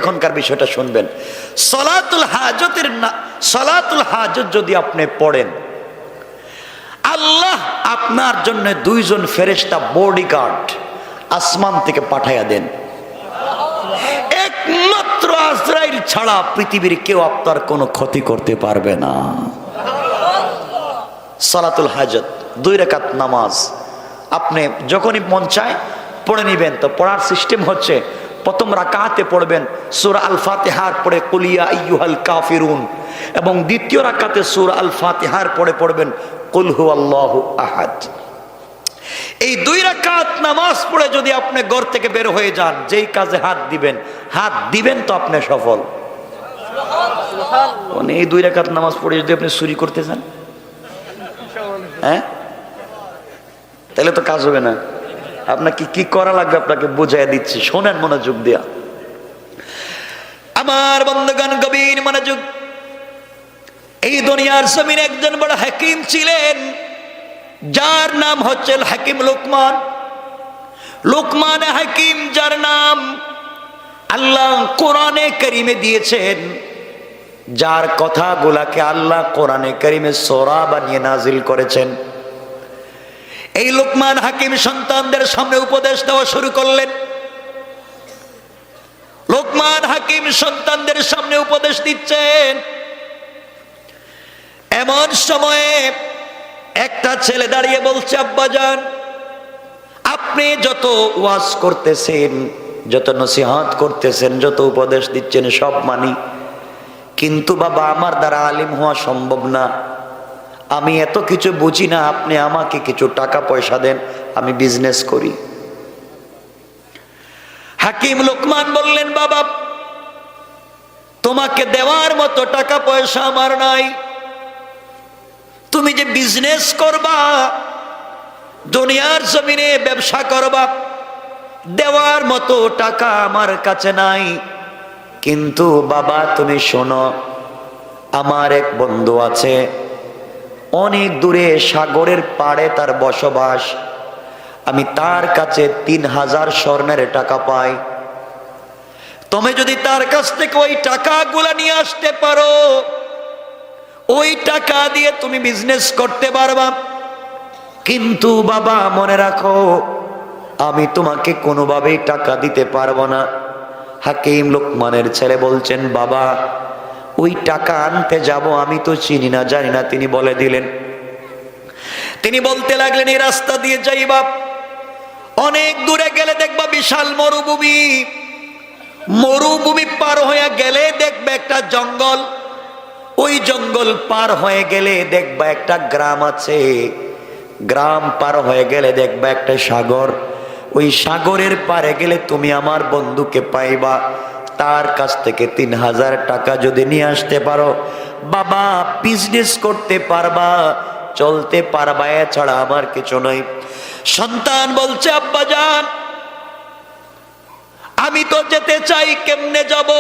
এখনকার বিষয়টা শুনবেন। সলাতুল হাজত যদি আপনি পড়েন, আল্লাহ আপনার জন্য দুইজন ফেরেশতা বডিগার্ড আসমান থেকে পাঠাইয়া দেন। একমাত্র আজরাইল ছাড়া পৃথিবীর কেউ আপনার কোনো ক্ষতি করতে পারবে না। সালাতুল হাজত 2 রাকাত নামাজ আপনি যখনই মন চায় পড়ে নিবেন। তো পড়ার সিস্টেম হচ্ছে, প্রথম রাকাতে পড়বেন সূরা আল ফাতিহার পরে কুল ইয়া আইয়ুহাল কাফিরুন, এবং দ্বিতীয় রাকাতে সূরা আল ফাতিহার পরে পড়বেন কুল হুয়াল্লাহু আহাদ। এই 2 রাকাত নামাজ পড়ে যদি আপনি ঘর থেকে বের হয়ে যান, যেই কাজে হাত দিবেন তো আপনি সফল। মানে এই 2 রাকাত নামাজ পড়ে যদি আপনি চুরি করতে চান, হ্যাঁ, তাহলে তো কাজ হবে না। আপনাকে কি করা লাগবে আপনাকে বুঝাইয়া দিচ্ছি, শোনেন মনোযোগ দিয়া। আমার বন্ধুগণ গভীর মনোযোগ। এই দুনিয়ার জমিনে একজন বড় হাকিম ছিলেন, যার নাম হচ্ছে হাকিম লোকমান। লোকমান হাকিম, যার নাম আল্লাহ কোরআনে কারিমে দিয়েছেন, যার কথাগুলাকে আল্লাহ কোরআনে কারিমে সূরা বানিয়ে নাজিল করেছেন। এই লোকমান হাকিম সন্তানদের সামনে উপদেশ দেওয়া শুরু করলেন। লোকমান হাকিম সন্তানদের সামনে উপদেশ দিচ্ছেন। এমন সময়ে একটা ছেলে দাঁড়িয়ে বলছে, আব্বাজান, আপনি যত ওয়াজ করতেছেন, যত নসিহত করতেছেন, যত উপদেশ দিচ্ছেন সব মানি, কিন্তু বাবা আমার দ্বারা আলিম হওয়া সম্ভব না, আমি এত কিছু বুঝি না, আপনি আমাকে কিছু টাকা পয়সা দেন, আমি বিজনেস করি। হাকিম লোকমান বললেন, বাবা তোমাকে দেওয়ার মতো টাকা পয়সা আমার নাই, তুমি যে বিজনেস করবা, দুনিয়ার জমিনে ব্যবসা করবা, দেওয়ার মতো টাকা আমার কাছে নাই। কিন্তু বাবা তুমি শোনো, আমার এক বন্ধু আছে, অনেক দূরে সাগরের পাড়ে তার বসবাস, আমি তার কাছে 3000 স্বর্ণের টাকা পাই। তুমি যদি তার কাছ থেকে ওই টাকাগুলা নিয়ে আসতে পারো, ওই টাকা দিয়ে তুমি বিজনেস করতে পারবা। কিন্তু বাবা মনে রাখো, আমি তোমাকে কোনোভাবেই টাকা দিতে পারবো না। হাকিম লোকমানের ছেলে বলছেন, বাবা ওই টাকা আনতে যাব, আমি তো চিনি না জানি না। তিনি বলে দিলেন, তিনি বলতে লাগলেন, এই রাস্তা দিয়ে যাইবা, অনেক দূরে গেলে দেখবা বিশাল মরুভূমি, মরুভূমি পার হয়ে গেলে দেখবে একটা জঙ্গল, ওই জঙ্গল পার হয়ে গেলে দেখবা একটা গ্রাম আছে, গ্রাম পার হয়ে গেলে দেখবা একটা সাগর, ওই সাগরের পারে গেলে তুমি আমার বন্ধুকে পাইবা। তার কাছ থেকে 3000 টাকা যদি নিয়ে আসতে পারো, বাবা বিজনেস করতে পারবা, চলতে পারবা, এছাড়া আমার কিছু নয়। সন্তান বলছে, আব্বাজান আমি তো যেতে চাই, কেমনে যাব?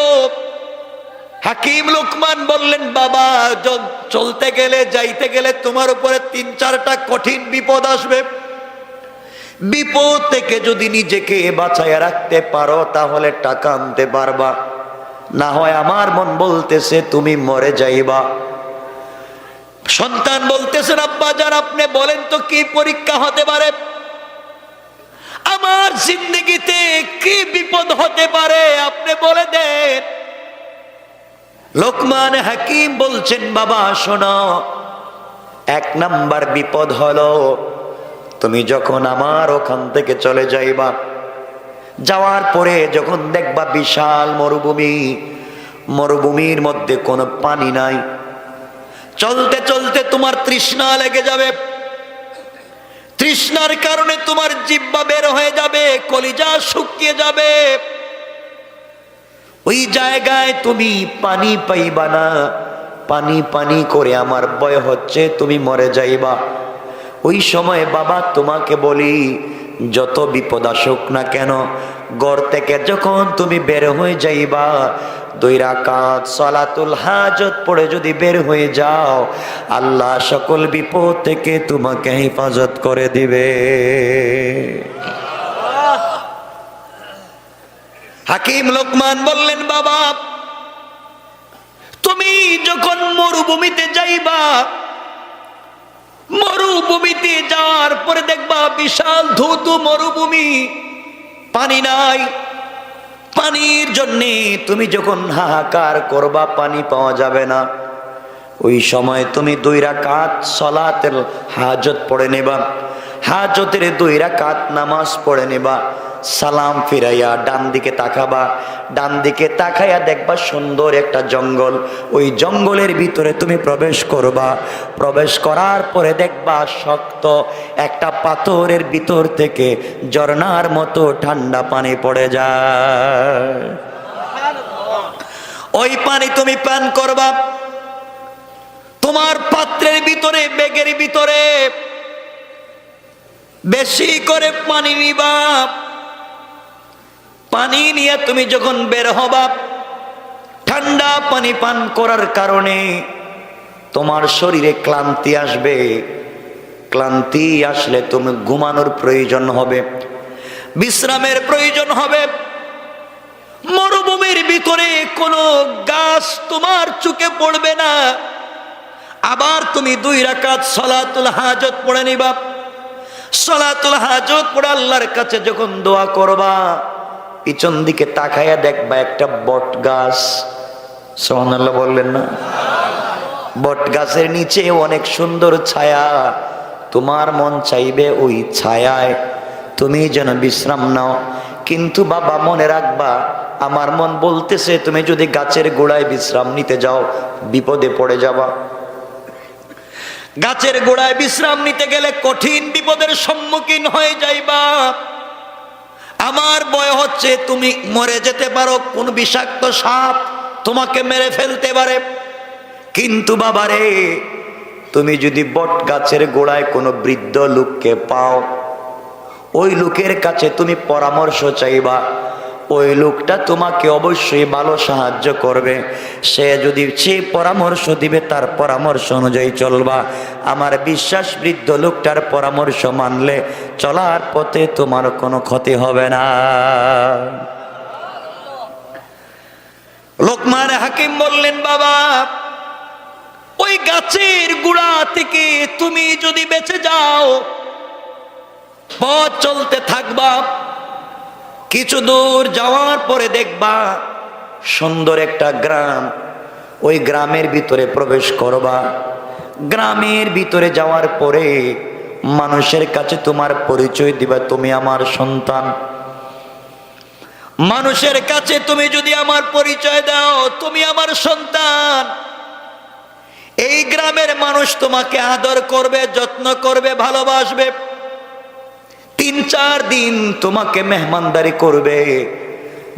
হাকিম লোকমান বললেন, বাবা চলতে গেলে, যাইতে গেলে তোমার উপরে 3-4টা কঠিন বিপদ আসবে। বিপদ থেকে যদি নিজেকে বাঁচাইয়া রাখতে পারো, তাহলে টাকা আনতে পারবা, না হয় আমার মন বলতেছে তুমি মরে যাইবা। সন্তান বলতেছেন, আব্বাজান আপনি বলেন তো কি পরীক্ষা হতে পারে, আমার জিন্দগিতে কি বিপদ হতে পারে, আপনি বলে দেন। লোকমান হাকিম বলছেন, বাবা শোনো, 1 নাম্বার বিপদ হলো, তুমি যখন আমার ওখান থেকে চলে যাইবা, যাওয়ার পরে যখন দেখবা বিশাল মরুভূমি, মরুভূমির মধ্যে কোনো পানি নাই, চলতে চলতে তোমার তৃষ্ণা লেগে যাবে, তৃষ্ণার কারণে তোমার জিহ্বা বের হয়ে যাবে, কলিজা শুকিয়ে যাবে, ওই জায়গায় তুমি পানি পাইবা না, পানি পানি করে আমার ভয় হচ্ছে তুমি মরে যাইবা। ওই সময় বাবা তোমাকে বলি, যত বিপদ আসুক না কেন, ঘর থেকে যখন তুমি বের হয়ে যাইবা, 2 রাকাত সালাতুল হাজত পড়ে যদি বের হয়ে যাও, আল্লাহ সকল বিপদ থেকে তোমাকে হেফাজত করে দিবে। হাকিম লোকমান বললেন, বাবা তুমি যখন মরুভূমিতে যাইবা, মরুভূমিতে যাওয়ার পরে দেখবা বিশাল ধৌত মরুভূমি, পানি নাই। পানির জন্যে তুমি যখন হাহাকার করবা, পানি পাওয়া যাবে না, ওই সময় তুমি 2 রাকাত সালাতুল হাজত পড়ে নেবা। হাজতের 2 রাকাত নামাজ পড়ে নেবা। সালাম ফিরাইয়া ডান দিকে তাকাবা। ডান দিকে তাকাইয়া দেখবা সুন্দর একটা জঙ্গল। ওই জঙ্গলের ভিতরে তুমি প্রবেশ করবা। প্রবেশ করার পরে দেখবা শক্ত একটা পাথরের ভিতর থেকে ঝর্ণার মতো ঠান্ডা পানি পড়ে যায়। ওই পানি তুমি পান করবা। তোমার পাত্রের ভিতরে, ব্যাগের ভিতরে বেশি করে পানি নিবা। পানি নিয়ে তুমি যখন বের হবা, ঠান্ডা পানি পান করার কারণে তোমার শরীরে ক্লান্তি আসবে। ক্লান্তি আসলে তুমি ঘুমানোর প্রয়োজন হবে, বিশ্রামের প্রয়োজন হবে। মরুভূমির ভিতরে কোনো গাছ তোমার চোখে পড়বে না। আবার তুমি 2 রাকাত সালাতুল হাজত পড়ে নিবা। সালাতুল হাজত পড়ে আল্লাহর কাছে যখন দোয়া করবা, পিছন দিকে তাকাইয়া দেখবা একটা বট গাছ। সুবহানাল্লাহ বললেন না? বট গাছের নিচে অনেক সুন্দর ছায়া। তোমার মন চাইবে ওই ছায়ায় তুমি যেন বিশ্রাম নাও। কিন্তু বাবা মনে রাখবা, আমার মন বলতেছে তুমি যদি গাছের গোড়ায় বিশ্রাম নিতে যাও, বিপদে পড়ে যাবা। গাছের গোড়ায় বিশ্রাম নিতে গেলে কঠিন বিপদের সম্মুখীন হয়ে যাইবা। আমার ভয় হচ্ছে তুমি মরে যেতে পারো, কোন বিষাক্ত সাপ তোমাকে মেরে ফেলতে পারে। কিন্তু বাবারে, তুমি যদি বট গাছের গোড়ায় কোনো বৃদ্ধ লোককে পাও, ওই লোকের কাছে তুমি পরামর্শ চাইবা। ওই লোকটা তোমাকে অবশ্যই ভালো সাহায্য করবে। সে যদি সে পরামর্শ দিবে, তার পরামর্শ অনুযায়ী চলবা। আমার বিশ্বাস, বৃদ্ধ লোকটার পরামর্শ মানলে চলার পথে তোমার কোনো ক্ষতি হবে না। লোকমান হাকিম বললেন, বাবা ওই গাছের গোড়া থেকে তুমি যদি বেঁচে যাও, পথ চলতে থাকবা। কিছু দূর যাওয়ার পরে দেখবা সুন্দর একটা গ্রাম। ওই গ্রামের ভিতরে প্রবেশ করবা। গ্রামের ভিতরে যাওয়ার পরে মানুষের কাছে তোমার পরিচয় দিবা, তুমি আমার সন্তান। মানুষের কাছে তুমি যদি আমার পরিচয় দাও, তুমি আমার সন্তান, এই গ্রামের মানুষ তোমাকে আদর করবে, যত্ন করবে, ভালোবাসবে। 3-4 দিন তোমাকে মেহমানদারি করবে।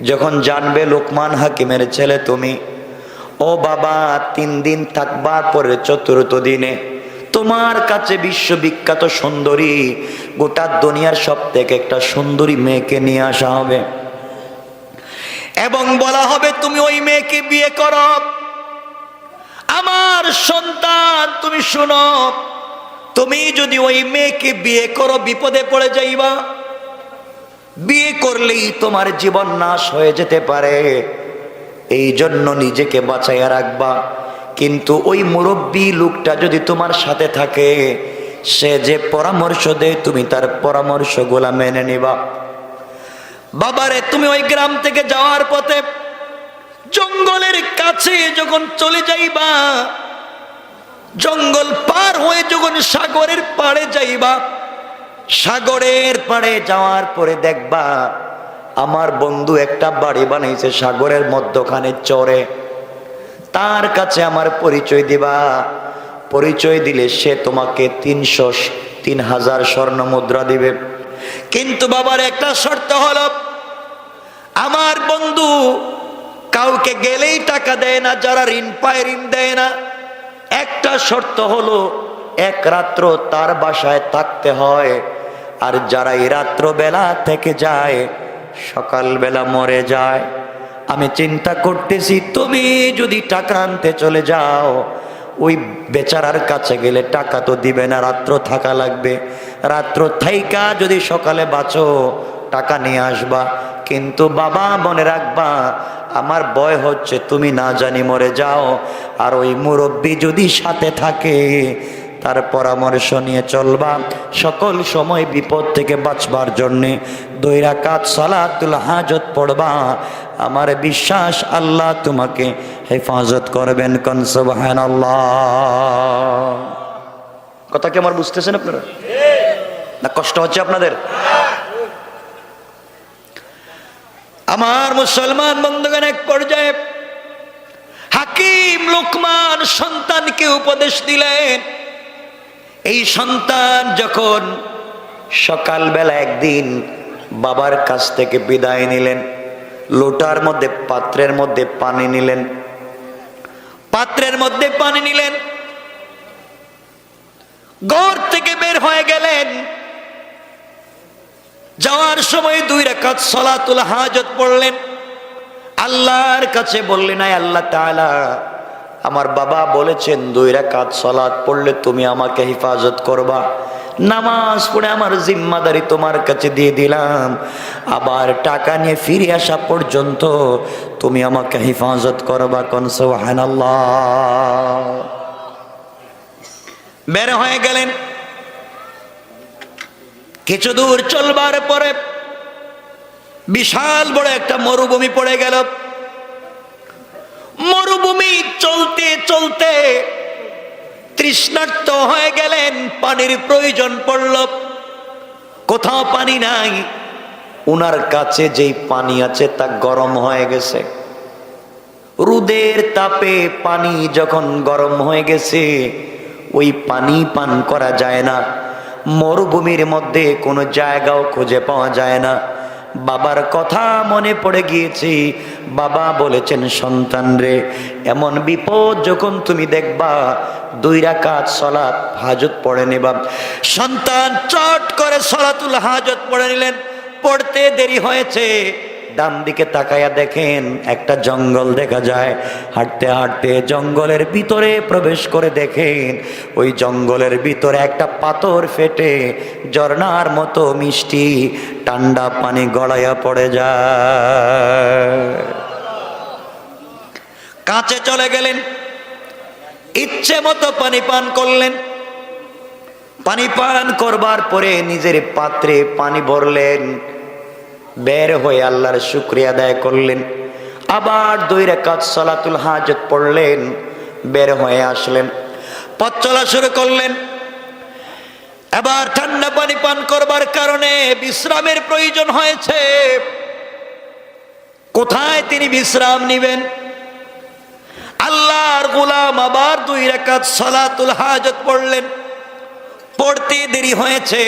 যখন জানবে লোকমান হাকিমের ছেলে তুমি, ও বাবা 3 দিন থাকবার পরে 4th দিনে তোমার কাছে বিশ্ববিখ্যাত সুন্দরী, গোটা দুনিয়ার সব থেকে একটা সুন্দরী মেয়েকে নিয়ে আসা হবে এবং বলা হবে তুমি ওই মেয়েকে বিয়ে করো। আমার সন্তান তুমি শোনো, তুমি যদি ওই মেয়েকে বিয়ে করো বিপদে পড়ে যাইবা। বিয়ে করলেই তোমার জীবন নাশ হয়ে যেতে পারে, এই জন্য নিজেকে বাঁচাইয়া রাখবা। কিন্তু ওই মুরব্বী লোকটা যদি তোমার সাথে থাকে, সে যে পরামর্শ দেয় তুমি তার পরামর্শগুলা মেনে নিবা। বাবারে, তুমি ওই গ্রাম থেকে যাওয়ার পথে জঙ্গলের কাছে যখন চলে যাইবা, জঙ্গল পার হয়ে যখন সাগরের পাড়ে যাইবা, সাগরের পাড়ে যাওয়ার পরে দেখবা আমার বন্ধু একটা বাড়ি বানাইছে সাগরের মধ্যখানে চরে। তার কাছে আমার পরিচয় দিবা। পরিচয় দিলে সে তোমাকে 3,000 স্বর্ণ মুদ্রা দিবে। কিন্তু বাবার একটা শর্ত হলো, আমার বন্ধু কাউকে গেলেই টাকা দেয় না, যারা ঋণ পায় ঋণ দেয় না। একটা শর্ত হলো, 1 রাত্র তার বাসায় থাকতে হয়। আর যারা এই রাত্র বেলা থেকে যায়, সকালবেলা মরে যায়। আমি চিন্তা করতেছি, তুমি যদি টাকা আনতে চলে যাও, ওই বেচারার কাছে গেলে টাকা তো দিবে না, রাত্র থাকা লাগবে। রাত্র থাইকা যদি সকালে বাঁচো, টাকা নিয়ে আসবা। কিন্তু বাবা মনে রাখবা, আমার ভয় হচ্ছে তুমি না জানি মরে যাও, আর ওই মুরব্বী যদি সাথে থাকে তার পরামর্শ নিয়ে চলবা, সকল সময় বিপদ থেকে বাঁচবার জন্যে 2 রাকাত সালাতুল হাজত পড়বা। আমার বিশ্বাস আল্লাহ তোমাকে হেফাজত করবেন। কোন সুবহানাল্লাহ। কথা কি আমার বুঝতেছেন আপনারা? না কষ্ট হচ্ছে আপনাদের? আমার মুসলমান বন্ধুগণ, এক পর্যায়ে হাকিম লোকমান সন্তানকে উপদেশ দিলেন। এই সন্তান যখন সকালবেলা একদিন বাবার কাছ থেকে বিদায় নিলেন, লোটার মধ্যে পাত্রের মধ্যে পানি নিলেন, ঘর থেকে বের হয়ে গেলেন। যাওয়ার সময় 2 রাকাত সালাতুল হাজত পড়লেন। আল্লাহর কাছে বললেন, আয় আল্লাহ তাআলা, আমার বাবা বলেছেন 2 রাকাত সালাত পড়লে তুমি আমাকে হেফাজত করবা। নামাজ পড়ে আমার জিম্মাদারি তোমার কাছে দিয়ে দিলাম, আবার টাকা নিয়ে ফিরে আসা পর্যন্ত তুমি আমাকে হেফাজত করবা। কোন সুবহানাল্লাহ। বের হয়ে গেলেন। কিছু দূর চলবার পরে বিশাল বড় একটা মরুভূমি পড়ে গেল। মরুভূমি চলতে চলতে তৃষ্ণার্ত হয়ে গেলেন, পানির প্রয়োজন পড়ল। কোথাও পানি নাই, উনার কাছে যেই পানি আছে তা গরম হয়ে গেছে। রোদের তাপে পানি যখন গরম হয়ে গেছে, ওই পানি পান করা যায় না। মরুভূমির মধ্যে কোনো জায়গাও খুঁজে পাওয়া যায় না। বাবার কথা মনে পড়ে গিয়েছে। বাবা বলেছেন, সন্তান রে, এমন বিপদ যখন তুমি দেখবা 2 রাকাত সালাত হাজত পড়ে নেবা। সন্তান চট করে সালাতুল হাজত পড়ে নিলেন। পড়তে দেরি হয়েছে, ডান দিকে তাকায়া দেখেন একটা জঙ্গল দেখা যায়। হাঁটতে হাঁটতে জঙ্গলের ভিতরে প্রবেশ করে দেখেন ওই জঙ্গলের ভিতরে একটা পাথর ফেটে ঝর্ণার মতো মিষ্টি ঠান্ডা পানি গড়াইয়া পড়ে যায়। কাছে চলে গেলেন, ইচ্ছে মতো পানি পান করলেন। পানি পান করবার পরে নিজের পাত্রে পানি ভরলেন। বের হয়ে আল্লাহর শুকরিয়া আদায় করলেন। আবার 2 রাকাত সালাতুল হাজত পড়লেন। বের হয়ে আসলেন, পথ চলা শুরু করলেন। এবার ঠান্ডা পানি পান করবার কারণে বিশ্রামের প্রয়োজন হয়েছে। কোথায় তিনি বিশ্রাম নেবেন? আল্লাহর গোলাম আবার 2 রাকাত সালাতুল হাজত পড়লেন। পড়তে দেরি হয়েছে,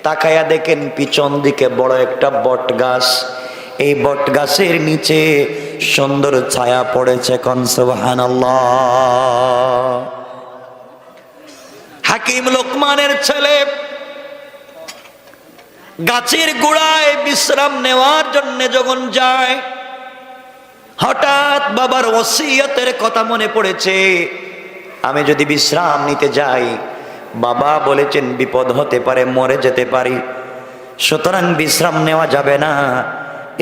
তাকায়া দেখেন পিছন দিকে বড় একটা বট গাছ। এই বট গাছের নিচে সুন্দর ছায়া পড়েছে। কোন সুবহানাল্লাহ। হাকিম লোকমানের ছেলে গাছের গোড়ায় বিশ্রাম নেওয়ার জন্য যখন যায়, হঠাৎ বাবার ওসিয়তের কথা মনে পড়েছে। আমি যদি বিশ্রাম নিতে যাই, বাবা বলেছেন বিপদ হতে পারে, মরে যেতে পারি, সুতরাং বিশ্রাম নেওয়া যাবে না।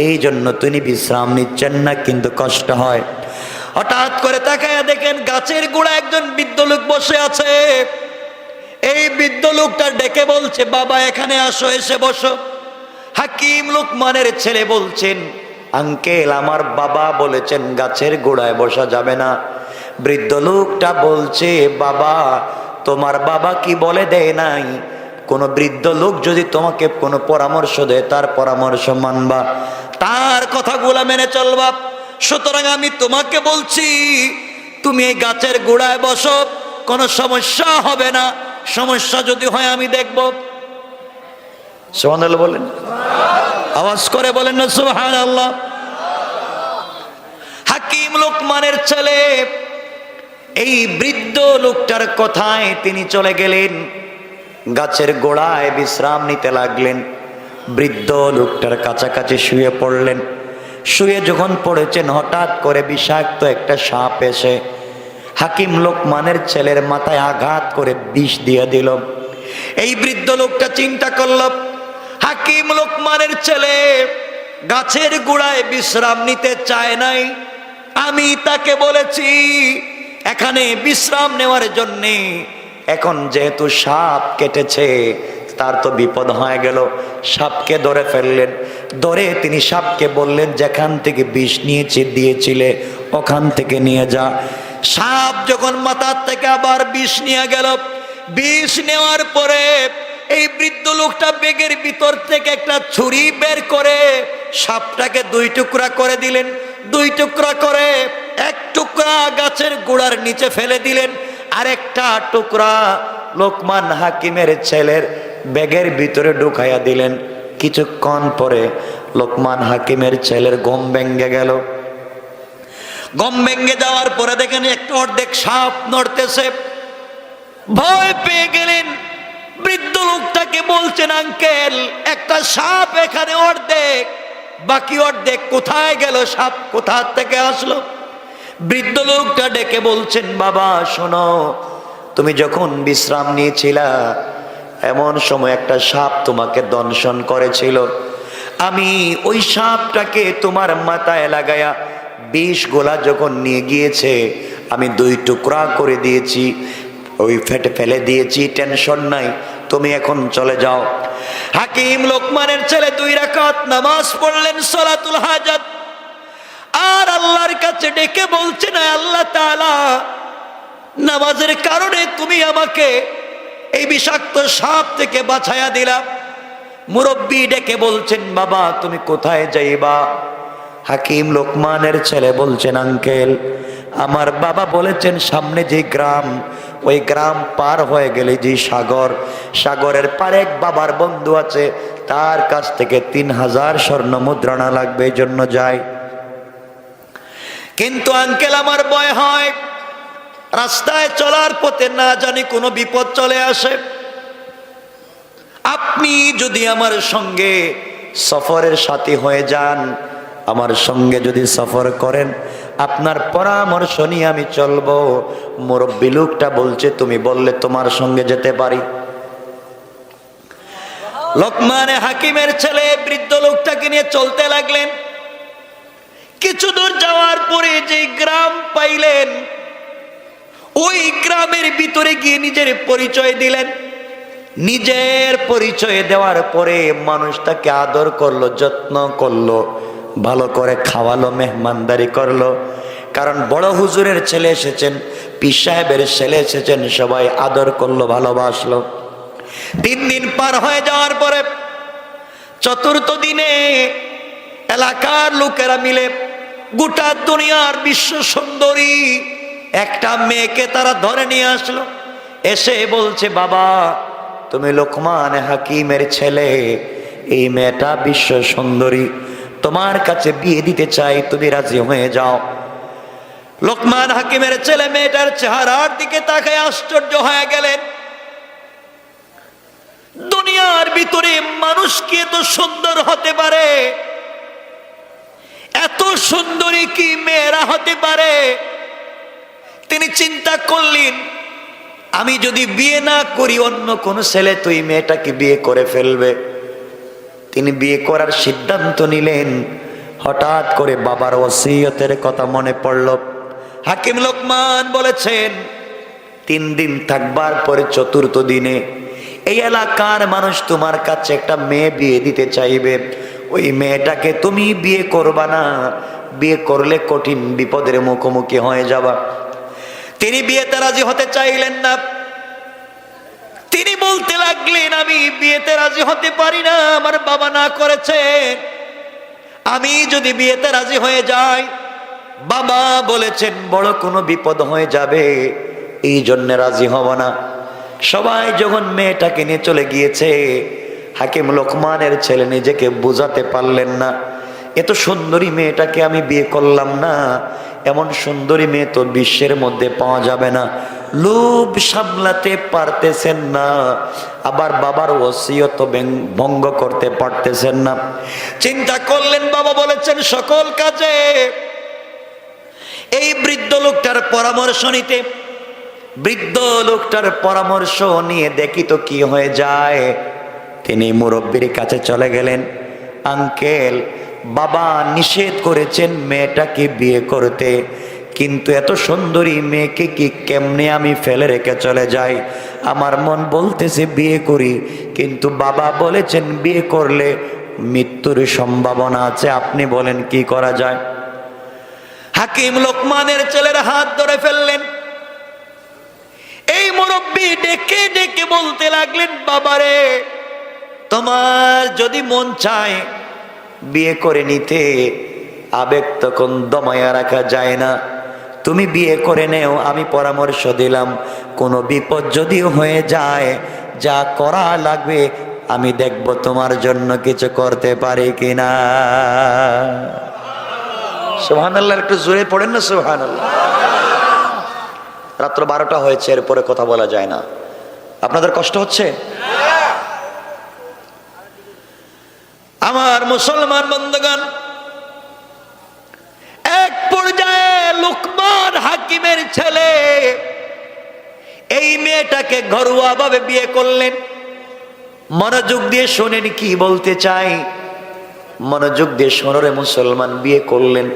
এই জন্য তিনি বিশ্রাম নিচ্ছেন না, কিন্তু কষ্ট হয়। হঠাৎ করে তাকায় দেখেন গাছের গোড়ায় একজন বৃদ্ধ লোক বসে আছে। এই বৃদ্ধ লোকটা ডেকে বলছে, বাবা এখানে আসো, এসে বসো। হাকিম লোকমানের ছেলে বলছেন, আঙ্কেল আমার বাবা বলেছেন গাছের গোড়ায় বসা যাবে না। বৃদ্ধ লোকটা বলছে, বাবা তোমার বাবা কি বলে দেয় নাই? কোন বৃদ্ধ লোক যদি তোমাকে কোনো পরামর্শ দেয় তার পরামর্শ মানবা, তার কথাগুলা মেনে চলবা। সুতরাং আমি তোমাকে বলছি তুমি এই গাছের গোড়ায় বসো, কোনো সমস্যা হবে না। সমস্যা যদি হয় আমি দেখব। সুবহানাল্লাহ বলেন, আওয়াজ করে বলেন না সুবহানাল্লাহ। হাকিম লোকমানের ছেলে এই বৃদ্ধ লোকটার কথায় তিনি চলে গেলেন, গাছের গোড়ায় বিশ্রাম নিতে লাগলেন। বৃদ্ধ লোকটার কাছাকাছি শুয়ে পড়লেন। শুয়ে যখন পড়েছেন, হঠাৎ করে বিষাক্ত একটা সাপ এসে হাকিম লোকমানের ছেলের মাথায় আঘাত করে বিষ দিয়ে দিল। এই বৃদ্ধ লোকটা চিন্তা করল, হাকিম লোকমানের ছেলে গাছের গোড়ায় বিশ্রাম নিতে চায় নাই। আমি তাকে বলেছি এখানে বিশ্রাম নেওয়ার জন্যে, এখন যেহেতু সাপ কেটেছে তার তো বিপদ হয়ে গেল। সাপকে ধরে ফেললেন, ধরে তিনি সাপকে বললেন যেখান থেকে বিষ দিয়েছিলে ওখান থেকে নিয়ে যা। সাপ যখন মাথার থেকে আবার বিষ নিয়ে গেল, বিষ নেওয়ার পরে এই বৃদ্ধ লোকটা ব্যাগের ভিতর থেকে একটা ছুরি বের করে সাপটাকে 2 টুকরা করে দিলেন। 2 টুকরা করে এক টুকরা গাছের গোড়ার নিচে ফেলে দিলেন, আর একটা টুকরা লোকমান হাকিমের ছেলের ব্যাগের ভিতরে ঢুকাইয়া দিলেন। কিছুক্ষণ পরে লোকমান হাকিমের ছেলের ঘুম ভেঙে গেল। ঘুম ভেঙে যাওয়ার পরে দেখেন একটা অর্ধেক সাপ নড়তেছে। ভয় পেয়ে গেলেন, বৃদ্ধ লোকটাকে বলছেন আঙ্কেল একটা সাপ এখানে অর্ধেক, বাকি অর্ধেক কোথায় গেল, সাপ কোথা থেকে আসলো? বৃদ্ধ লোকটা ডেকে বলছেন বাবা শোনো, তুমি যখন বিশ্রাম নিয়েছিলা এমন সময় একটা সাপ তোমাকে দংশন করেছিল। আমি ওই সাপটাকে তোমার মাথায় লাগায়া বিষ গোলা যখন নিয়ে গিয়েছে আমি 2 টুকরা করে দিয়েছি, ওই ফেলে দিয়েছি, টেনশন নাই, তুমি এখন চলে যাও। হাকিম লোকমানের ছেলে 2 রাকাত নামাজ পড়লেন সালাতুল হাজাত, আর আল্লাহর কাছে ডেকে বলছেন আল্লাহ তাআলা নামাজের কারণে তুমি আমাকে এই বিষাক্ত সাপ থেকে বাঁচায়া দিলা। মুরব্বী ডেকে বলছেন বাবা তুমি কোথায় যাইবা? হাকিম লোকমানের ছেলে বলছেন আঙ্কেল আমার বাবা বলেছেন সামনে যে গ্রাম, ওই গ্রাম পার হয়ে গেলে যে সাগর, সাগরের পারে এক বাবার বন্ধু আছে, তার কাছ থেকে 3000 স্বর্ণ মুদ্রা লাগবে, এই জন্য যাই। কিন্তু আঙ্কেল আমার ভয় হয়, রাস্তায় চলার পথে না জানি কোনো বিপদ চলে আসে। আপনি যদি আমার সঙ্গে সফরের সাথী হয়ে যান, আমার সঙ্গে যদি সফর করেন, আপনার পরামর্শ নিয়ে আমি চলবো। মুরব্বী লোকটা বলছে তুমি বললে তোমার সঙ্গে যেতে পারি। লোকমান হাকিমের ছেলে বৃদ্ধ লোকটাকে নিয়ে চলতে লাগলেন। কিছু দূর যাওয়ার পরে যে গ্রাম পাইলেন, ওই গ্রামের ভিতরে গিয়ে নিজের পরিচয় দিলেন। নিজের পরিচয় দেওয়ার পরে মানুষ তাকে আদর করলো, যত্ন করলো, ভালো করে খাওয়ালো, মেহমানদারি করলো। কারণ বড় হুজুরের ছেলে এসেছেন, পীর সাহেবের ছেলে এসেছেন, সবাই আদর করলো, ভালোবাসলো। 3 দিন পার হয়ে যাওয়ার পরে 4র্থ দিনে এলাকার লোকেরা মিলে গোটা দুনিয়ার বিশ্ব সুন্দরী একটা মেয়েকে তারা ধরে নিয়ে আসলো। এসে বলছে বাবা তুমি লোকমান হাকিমের ছেলে, এই মেয়েটা বিশ্ব সুন্দরী, তোমার কাছে বিয়ে দিতে চাই, তুমি রাজি হয়ে যাও। লোকমান হাকিমের ছেলে মেয়েটার চেহারার দিকে তাকায় আশ্চর্য হয়ে গেলেন। দুনিয়ার ভিতরে মানুষ কি এত সুন্দর হতে পারে? এত সুন্দরী কি মেয়েরা হতে পারে? তিনি চিন্তা করলেন আমি যদি বিয়ে না করি অন্য কোন ছেলে তো এই মেয়েটাকে বিয়ে করে ফেলবে। তিনি বিয়ে করার সিদ্ধান্ত নিলেন। হঠাৎ করে বাবার ওসিয়তের কথা মনে পড়ল। হাকিম লোকমান বলেছেন 3 দিন থাকবার পরে 4র্থ দিনে এই এলাকার মানুষ তোমার কাছে একটা মেয়ে বিয়ে দিতে চাইবে। ওই মেয়েটাকে তুমি বিয়ে করবা না, বিয়ে করলে কঠিন বিপদের মুখোমুখি হয়ে যাবা। তিনি বিয়েতে রাজি হতে চাইলেন না। তিনি বলতে লাগলেন আমি বিয়েতে রাজি হতে পারি না, আমার বাবা না করেছে। আমি যদি বিয়েতে রাজি হয়ে যাই, বাবা বলেছেন বড় কোনো বিপদ হয়ে যাবে, এই জন্য রাজি হব না। সবাই যখন মেয়েটাকে নিয়ে চলে গিয়েছে, হাকিম লোকমানের ছেলে নিজেকে বোঝাতে পারলেন না। এত সুন্দরী মেয়েটাকে আমি বিয়ে করলাম না, এমন সুন্দরী মেয়ে তো বিশ্বের মধ্যে পাওয়া যাবে না। লোভ সামলাতে পারতেছেন না, আবার বাবার ওসিয়ত ভঙ্গ করতে পারতেছেন না। চিন্তা করলেন, বাবা বলেছেন সকল কাজে এই বৃদ্ধ লোকটার পরামর্শ নিতে। বৃদ্ধ লোকটার পরামর্শ নিয়ে দেখি তো কি হয়ে যায়। তিনি মুরব্বীর কাছে চলে গেলেন। আঙ্কেল বাবা নিষেধ করেছেন মেয়েটাকে বিয়ে করতে, কিন্তু এত সুন্দরী মেয়েকে কি কেমনে আমি ফেলে রেখে চলে যাই? আমার মন বলতেছে বিয়ে করি, কিন্তু বাবা বলেছেন বিয়ে করলে মৃত্যুর সম্ভাবনা আছে। আপনি বলেন কি করা যায়? হাকিম লোকমানের ছেলের হাত ধরে ফেললেন। এই মুরব্বী ডেকে ডেকে বলতে লাগলেন, বাবারে, তোমার যদি মন চায় বিয়ে করে নিতে, আবেগ তখন দমায়া রাখা যায় না, তুমি বিয়ে করে নেও। আমি পরামর্শ দিলাম, কোনো বিপদ যদি হয়ে যায়, যা করা লাগবে আমি দেখব তোমার জন্য কিছু করতে পারি কিনা। সুবহানাল্লাহ, একটু জোরে পড়েন না সুবহানাল্লাহ। রাত্র 12টা হয়েছে, এরপরে কথা বলা যায় না। আপনাদের কষ্ট হচ্ছে? আমার মুসলমান বন্ধুগণ, এক পর্যায়ে লোকমান হাকিমের ছেলে এই মেয়েটাকে ঘরোয়া ভাবে বিয়ে করলেন। মনোযোগ দিয়ে শোনেন কি বলতে চাই, মনোযোগ দিয়ে শোনরে মুসলমান। বিয়ে করলেন,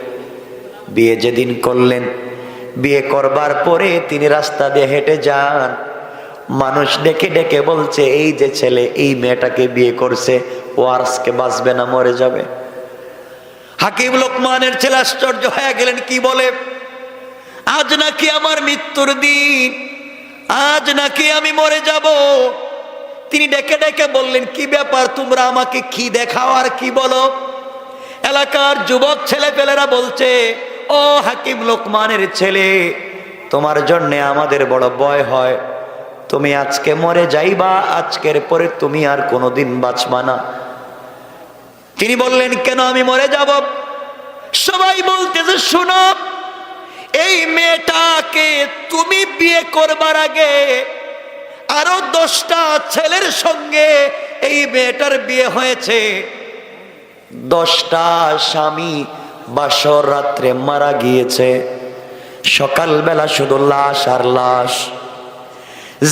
বিয়ে যেদিন করলেন, বিয়ে করবার পরে তিনি রাস্তা দিয়ে হেঁটে যান, মানুষ ডেকে ডেকে বলছে এই যে ছেলে এই মেয়েটাকে বিয়ে করছে, ও আজকে বাঁচবে না, মরে যাবে। হাকিম লোকমানের ছেলে আশ্চর্য হয়ে গেলেন, কি বলে? আজ নাকি আমার মৃত্যুর দিন, আজ নাকি আমি মরে যাব। তিনি ডেকে ডেকে বললেন, কি ব্যাপার, তোমরা আমাকে কি দেখাও আর কি বলো? এলাকার যুবক ছেলে পেলেরা বলছে, ও হাকিম লোকমানের ছেলে, তোমার জন্য আমাদের বড় ভয় হয়, তুমি আজকে মরে যাইবা, আজকের পরে তুমি আর কোনোদিন বাঁচবা না। তিনি বললেন, কেন আমি মরে যাব? সবাই বলতেছে, শোনো, এই মেয়েটাকে তুমি বিয়ে করবার আগে আরো 10টা ছেলের সঙ্গে এই মেয়েটার বিয়ে হয়েছে। 10টা স্বামী বাসর রাত্রে মারা গিয়েছে, সকালবেলা শুধু লাশ আর লাশ।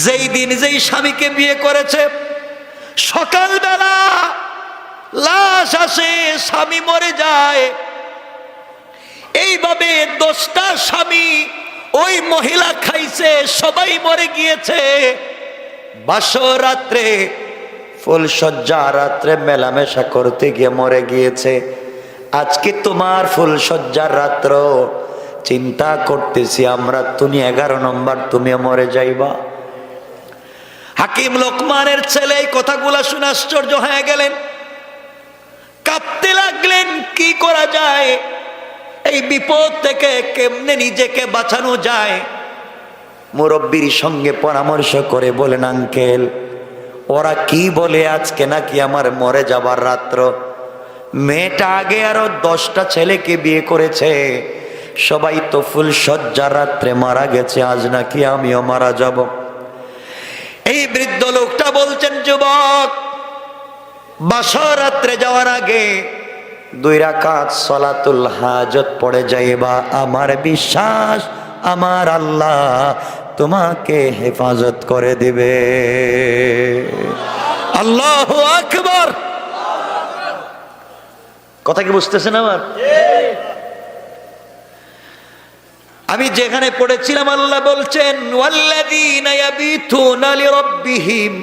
যেই দিন যেই স্বামীকে বিয়ে করেছে, সকালবেলা লাশ আসে, স্বামী মরে যায়। এইভাবে 10টা স্বামী ওই মহিলা খাইছে, সবাই মরে গিয়েছে। বাসর রাত্রে ফুলসজ্জা রাত্রে মেলামেশা করতে গিয়ে মরে গিয়েছে। আজকে তোমার ফুলসজ্জার রাত্র, চিন্তা করতেছি আমরা, তুমি 11 নম্বর তুমি মরে যাইবা। হাকিম লোকমানের ছেলে এই কথাগুলা শুনে আশ্চর্য হয়ে গেলেন, কাঁপতে লাগলেন, কি করা যায়? এই বিপদ থেকে কেমনে নিজেকে বাঁচানো যায়? মুরব্বীর সঙ্গে পরামর্শ করে বলেন, আঙ্কেল, ওরা কি বলে আজকে নাকি আমার মরে যাবার রাত্র। মেয়েটা আগে আরো 10টা ছেলেকে বিয়ে করেছে, সবাই তো ফুলসজ্জার রাত্রে মারা গেছে, আজ নাকি আমিও মারা যাব। এই বৃদ্ধ লোকটা বলছেন, যুবক, বাসর রাত্রে যাওয়ার আগে 2 রাকাত সালাতুল হাজত পড়ে যাইবা। আমার বিশ্বাস আমার আল্লাহ তোমাকে হেফাজত করে দিবে। আল্লাহু আকবার। কথা কি বুঝতেছেন আমার? আমি যেখানে পড়েছিলাম, আল্লাহ বলছেন, ওয়াল্লাযীনা ইয়াবিতুনা লিরাব্বিহিম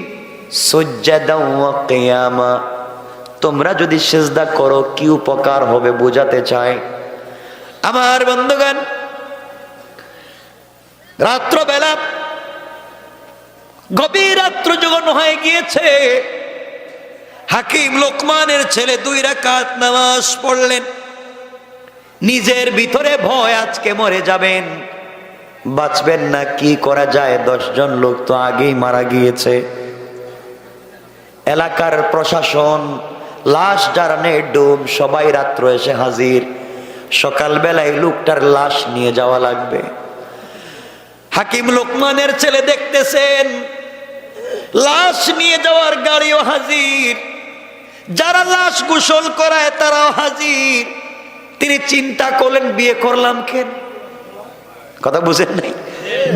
সুজদান ওয়া কিয়ামা। তোমরা যদি সিজদা করো কি উপকার হবে বোঝাতে চাই। আমার বন্ধুগণ, রাত্রবেলা গভীর রাত্র যখন হয়ে গিয়েছে, হাকিম লোকমানের ছেলে 2 রাকাত নামাজ পড়লেন। নিজের ভিতরে ভয়, আজকে মরে যাবেন, বাঁচবেন না, কি করা যায়? 10 জন লোক তো আগেই মারা গিয়েছে। এলাকার প্রশাসন, লাশ যারা ডুব, সবাই রাত্র এসে হাজির। সকালবেলায় লোকটার লাশ নিয়ে যাওয়া লাগবে। হাকিম লোকমানের ছেলে দেখতেছেন লাশ নিয়ে যাওয়ার গাড়িও হাজির, যারা লাশ গোসল করায় তারাও হাজির। তিনি চিন্তা করলেন, বিয়ে করলাম কেন? কথা বুঝেন নাই?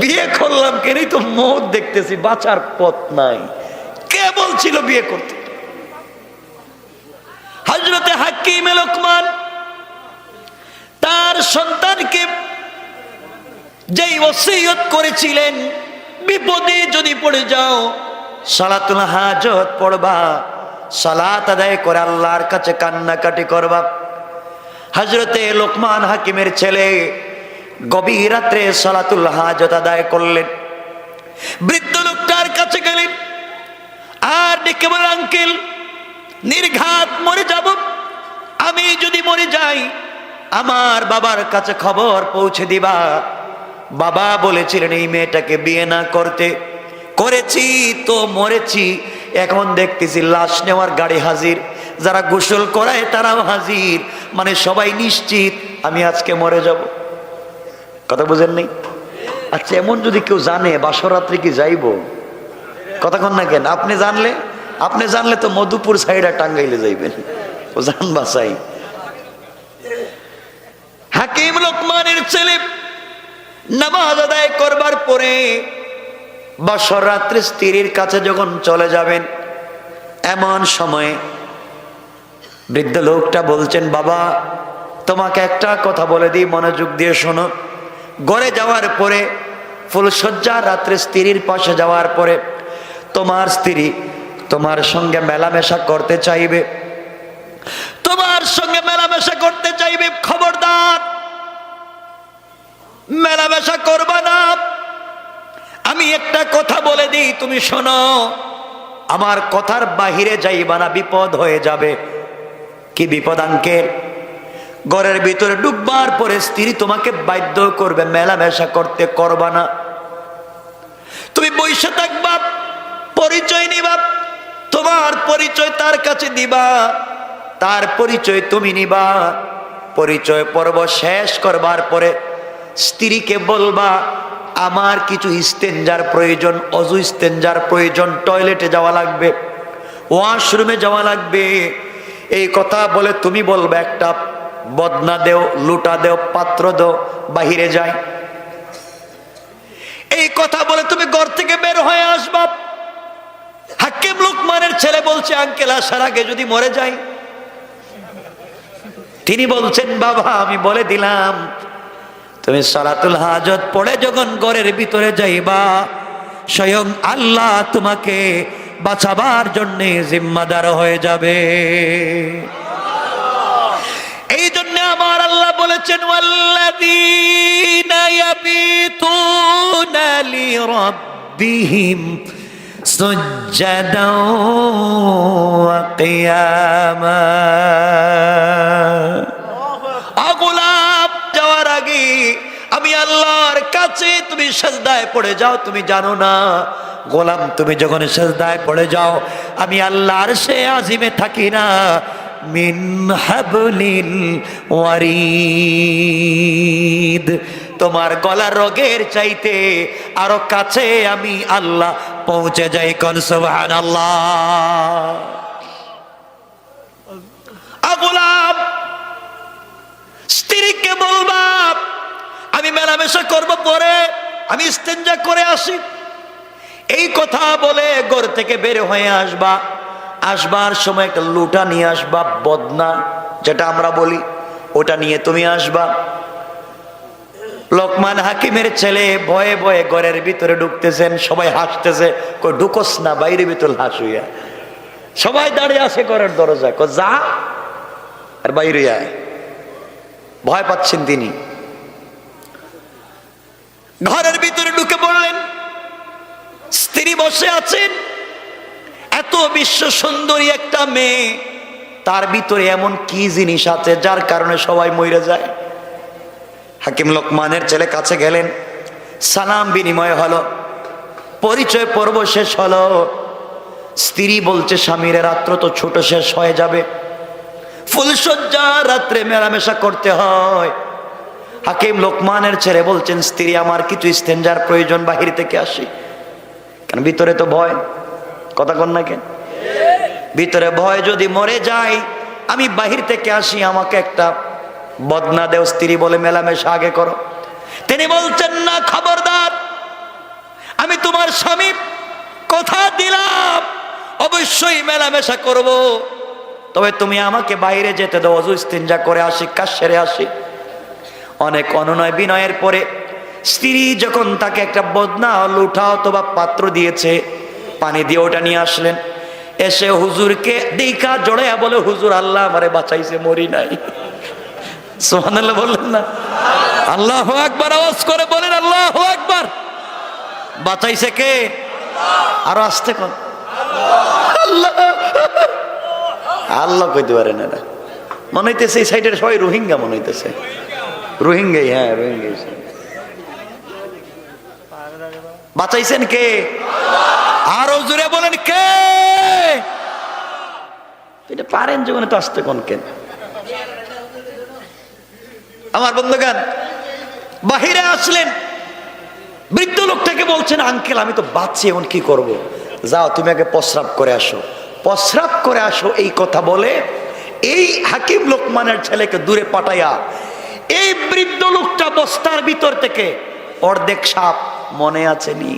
বিয়ে করলাম কেন? তো মৌত দেখতেছি, বাঁচার পথ নাই। কে বলছিল বিয়ে করতে? হযরতে হাকিমে লোকমান তার সন্তানকে যেই ওসিয়ত করেছিলেন, বিপদে যদি পড়ে যাও সালাতুল হাজত পড়বা, সালাত আদায় করে আল্লাহর কাছে কান্নাকাটি করবা। হযরতে লোকমান হাকিমের ছেলে গভীর রাত্রে সালাতুল হাজত আদায় করলেন। বৃদ্ধ লোকটার কাছে গেলেন আর ডেকে বলেন, আঙ্কেল নির্ঘাত মরে যাব, আমি যদি মরে যাই আমার বাবার কাছে খবর পৌঁছে দিবা। বাবা বলেছিলেন এই মেয়েটাকে বিয়ে না করতে, করেছি তো মরেছি, এখন দেখতেছি লাশ নেওয়ার গাড়ি হাজির, যারা গোসল করায় তারাও হাজির, মানে সবাই নিশ্চিত আমি আজকে মরে যাব। কথা বুঝেন নাই? আচ্ছা এমন যদি কেউ জানে বাসরাত্রি কি যাইব? কতক্ষণ না কেন? আপনি জানলে তো মধুপুর সাইডা টাঙ্গাইলে যাইবেন, ও জান বাসাই। হাকিম লোকমানের ছেলে নামাজ আদায় করবার পরে বছর রাত্রে স্ত্রীর কাছে যখন চলে যাবেন, এমন সময় বৃদ্ধ লোকটা বলছেন, বাবা তোমাকে একটা কথা বলে দিই, মনোযোগ দিয়ে শোনো। ঘরে যাওয়ার পরে ফুলসজ্জা রাত্রে স্ত্রীর পাশে যাওয়ার পরে তোমার স্ত্রী তোমার সঙ্গে মেলামেশা করতে চাইবে, তোমার সঙ্গে মেলামেশা করতে চাইবে, খবরদার মেলামেশা করবা না। আমি একটা কথা বলে দিই, তুমি শোনো, আমার কথার বাহিরে যাইবা না, বিপদ হয়ে যাবে। কি বিপদ আঙ্কেল? ঘরের ভিতরে ঢুকবার পরে স্ত্রী তোমাকে বাধ্য করবে মেলামেশা করতে, করবা না। তুমি বসে থাকবা, পরিচয় নিবা, তোমার পরিচয় তার কাছে দিবা, তার পরিচয় তুমি নিবা। পরিচয় পর্ব শেষ করবার পরে স্ত্রীকে বলবা আমার কিছু ইস্তেঞ্জার প্রয়োজন, অজু ইস্তেঞ্জার প্রয়োজন, টয়লেটে যাওয়া লাগবে, ওয়াশরুমে যাওয়া লাগবে। এই কথা বলে তুমি বলবে একটা বদনা দেও, লুটা দেও, পাত্র দেও, বাহিরে যাই। এই কথা বলে তুমি ঘর থেকে বের হয়ে আসবা। হাকিম লোকমানের ছেলে বলছে, আঙ্কেল আসার আগে যদি মরে যাই? তিনি বলছেন, বাবা আমি বলে দিলাম, তুমি সালাতুল হাজত পড়ে যখন ঘরের ভিতরে যাইবা, স্বয়ং আল্লাহ তোমাকে বাঁচাবার জন্য জিম্মাদার হয়ে যাবে। এই জন্য আমার আল্লাহ বলেছেন, ওয়াল্লাযীনা ইয়াবিতুনা লিরাব্বিহিম সুজদাও ওয়া কিয়ামা। গোলাপ যাওয়ার আগে আমি আল্লাহর কাছে তুমি সিজদায় পড়ে যাও। তুমি জানো না গোলাম, তুমি যখন সিজদায় পড়ে যাও আমি আল্লাহর সে আজিমে থাকি না, মিন হাবলিল ওয়ারিদ, তোমার গলার রগের চাইতে আরো কাছে আমি আল্লাহ পৌঁছে যাই। কোন সুবহানাল্লাহ। গোলাম স্ত্রীকে বলবা আমি মেলামেশা করব, পরে আমি ইস্তেঞ্জা করে আসি। এই কথা বলে ঘর থেকে বের হয়ে আসবা। আসবার সময় একটা লুটা নিয়ে আসবা, বদনা যেটা আমরা বলি, ওটা নিয়ে তুমি আসবা। লোকমান হাকিমের ছেলে ভয়ে ভয়ে ঘরের ভিতরে ঢুকতেছেন, সবাই হাসতেছে, কই ঢুকোস না, বাইরে ভিতর হাস হইয়া। সবাই দাঁড়িয়ে আছে ঘরের দরজায়, কই যা আর বাইরে আয়। ভয় পাচ্ছেন তিনি। ঘরের ভিতরে ঢুকে পড়লেন, স্ত্রী বসে আছেন। এত বিশ্ব সুন্দরী একটা মেয়ে, তার ভিতরে এমন কি জিনিস আছে যার কারণে সবাই মরে যায়? হাকিম লোকমানের ছেলে কাছে গেলেন, সালাম বিনিময় হলো, পরিচয় পর্ব শেষ হলো। স্ত্রী বলছে, স্বামীর রাত্র তো ছোট, শেষ হয়ে যাবে, ফুলসজ্জা রাত্রে মেলামেশা করতে হয়। হাকিম লোকমানের ছেলে বলছেন, স্ত্রী আমার কিছু ইস্তেঞ্জার প্রয়োজন, বাহির থেকে আসি। কেন? ভিতরে তো ভয়। কথা কন না কেন? ভিতরে ভয়, যদি মরে যাই আমি বাহির থেকে আসি, আমাকে একটা বদনা দেও। স্ত্রী বলে মেলামেশা আগে করো। তিনি বলছেন, না, খবরদার, আমি তোমার স্বামী, কথা দিলাম অবশ্যই মেলামেশা করব, তবে তুমি আমাকে বাইরে যেতে দাও, ওযু ইস্তিনজা করে আসি, কাজ সেরে আসি। অনেক অনুনয় বিনয়ের পরে স্ত্রী যখন তাকে একটা বদনা লুঠা অথবা পাত্র দিয়েছে, পানি দিয়ে ওটা নিয়ে আসলেন। এসে হুজুরকে দেখা জড়াইয়া বলে, হুজুর আল্লাহ আমারে বাঁচাইছে, মরি নাই। সুবহানাল্লাহ বললেন না? আল্লাহু আকবার আওয়াজ করে বলেন, আল্লাহু আকবার। বাঁচাইছে কে? আরো আসতে কোন আল্লাহ। আল্লাহ কইতে পারে না, মনে হইতেছে এই সাইডের সবাই রোহিঙ্গা মনে হইতেছে। রোহিঙ্গাই, হ্যাঁ রোহিঙ্গাই। বাঁচাইছেন কে? আরো জোরে বলেন কে? এটা পারেন জীবনে তো আসতে কোন কেন? আমার বন্ধুগণ বাহিরে আসলেন, বৃদ্ধ লোকটাকে বলছেন, আঙ্কেল আমি তো বাঁচছি, এখন কি করব? যাও তুমি আগে প্রস্রাব করে আসো, প্রস্রাব করে আসো। এই কথা বলে এই হাকিম লোকমানের ছেলেকে দূরে পাঠাইয়া এই বৃদ্ধ লোকটা বস্তার ভিতর থেকে অর্ধেক সাপ, মনে আছে নি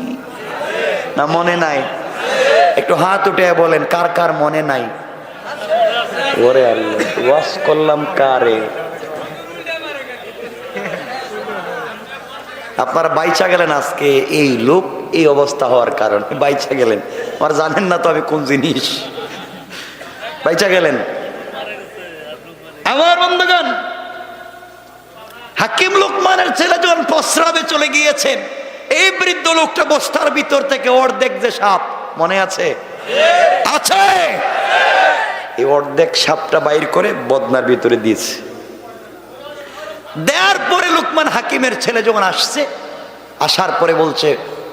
না মনে নাই? একটু হাত উঠে বলেন কার কার মনে নাই? ওরে আল্লাহ, ওয়াজ করলাম কারে? আপনারা বাইচা গেলেন আজকে, এই লোক এই অবস্থা হওয়ার কারণে বাইচা গেলেন। আমার জানেন না তো আমি কোন জিনিস, বাইচা গেলেন। আমার বন্ধুগণ হাকিম লোকমানের ছেলে যখন প্রস্রাবে চলে গিয়েছেন, এই বৃদ্ধ লোকটা বস্তার ভিতর থেকে অর্ধেক যে সাপ, মনে আছে? আছে। এই অর্ধেক সাপটা বাইর করে বদনার ভিতরে দিয়েছে। দেওয়ার পরে লোকমান হাকিমের ছেলে যখন আসছে, আসার পরে বলছে,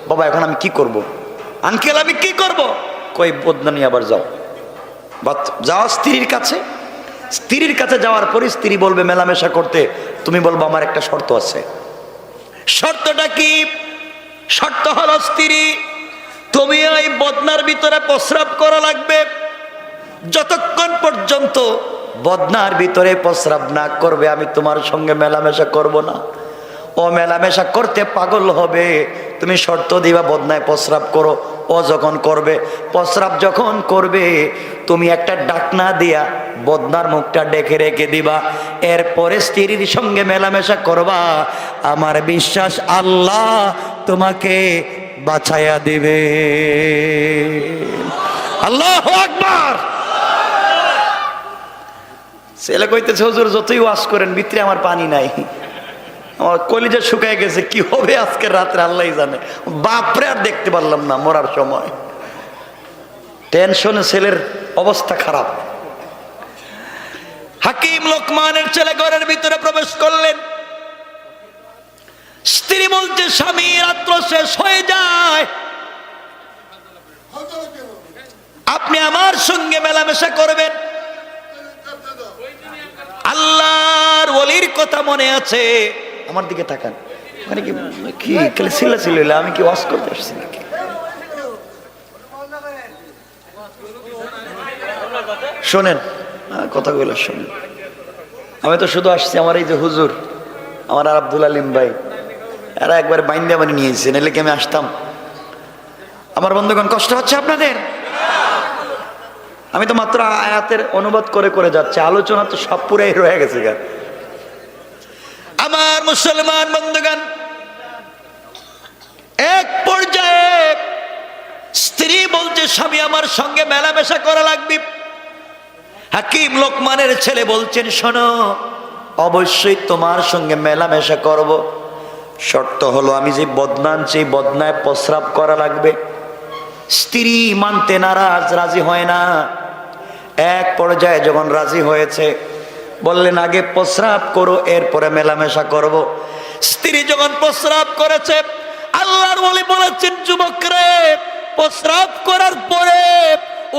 বাবা এখন আমি কি করব? আঙ্কেল আমি কি করব? কই বদনা নিয়ে আবার যাও, যাও স্ত্রীর কাছে। স্ত্রীর কাছে যাওয়ার পরে স্ত্রী বলবে মেলামেশা করতে, তুমি বলবো আমার একটা শর্ত আছে। শর্তটা কি? শর্ত হলো স্ত্রী তুমি এই বদনার ভিতরে প্রস্রাব করা লাগবে। যতক্ষণ পর্যন্ত বদনার ভিতরে প্রস্রাব না করবে আমি তোমার সঙ্গে মেলামেশা করব না। ও মেলামেশা করতে পাগল হবে, তুমি শর্ত দিবা বদনায় প্রস্রাব করো। ও যখন করবে, প্রস্রাব যখন করবে, তুমি একটা ডাকনা দিয়া বদনার মুখটা ডেকে রেখে দিবা। এরপরে স্ত্রীর সঙ্গে মেলামেশা করবা। আমার বিশ্বাস আল্লাহ তোমাকে বাঁচাইয়া দিবে। আল্লাহু আকবার। ছেলে কইতেছে, হুজুর যতই ওয়াজ করেন ভিতরে আমার পানি নাই, আমার কলিজা শুকায় গেছে, কি হবে আজকে রাত্রে আল্লাহই জানে। বাপরে আর দেখতে পারলাম না মরার সময়, টেনশনে ছেলের অবস্থা খারাপ। হাকিম লোকমানের ছেলে ঘরের ভিতরে প্রবেশ করলেন। স্ত্রী বলছে, স্বামী রাত্র শেষ হয়ে যায়, আপনি আমার সঙ্গে মেলামেশা করবেন। আল্লাহর ওলির কথা মনে আছে? আমার দিকে তাকান, মানে কি খালি ছিল ছিল, আমি কি ওয়াজ করতে আসছি নাকি? শোনেন কথাগুলো শোনেন। আমি তো শুধু আসছি, আমার এই যে হুজুর, আমার আর আব্দুল আলিম ভাই, এরা একবার বাইন্দা বানিয়ে নিয়েছে, নাহলে কি আমি আসতাম? আমার বন্ধুগণ কষ্ট হচ্ছে আপনাদের? আমি তো মাত্র আয়াতের অনুবাদ করে করে যাচ্ছি, আলোচনা তো সব পুরাই রয়ে গেছে। আমার মুসলমান বন্ধুগণ, এক পর্যায়ে স্ত্রী বলছে, স্বামী আমার সঙ্গে মেলামেশা করা লাগবে। হাকিম লোকমানের ছেলে বলছেন, শোনো অবশ্যই তোমার সঙ্গে মেলামেশা করব, শর্ত হলো আমি যে বদনা আনছি বদনায় প্রস্রাব করা লাগবে। স্ত্রী মানতে নারাজ, রাজি হয় না। এক পর্যায়ে যখন রাজি হয়েছে, বললেন আগে প্রস্রাব করো, এরপরে মেলামেশা করব। স্ত্রী যখন প্রস্রাব করেছে, আল্লাহর ওলি বলেছেন, যুবক রে, প্রস্রাব করার পরে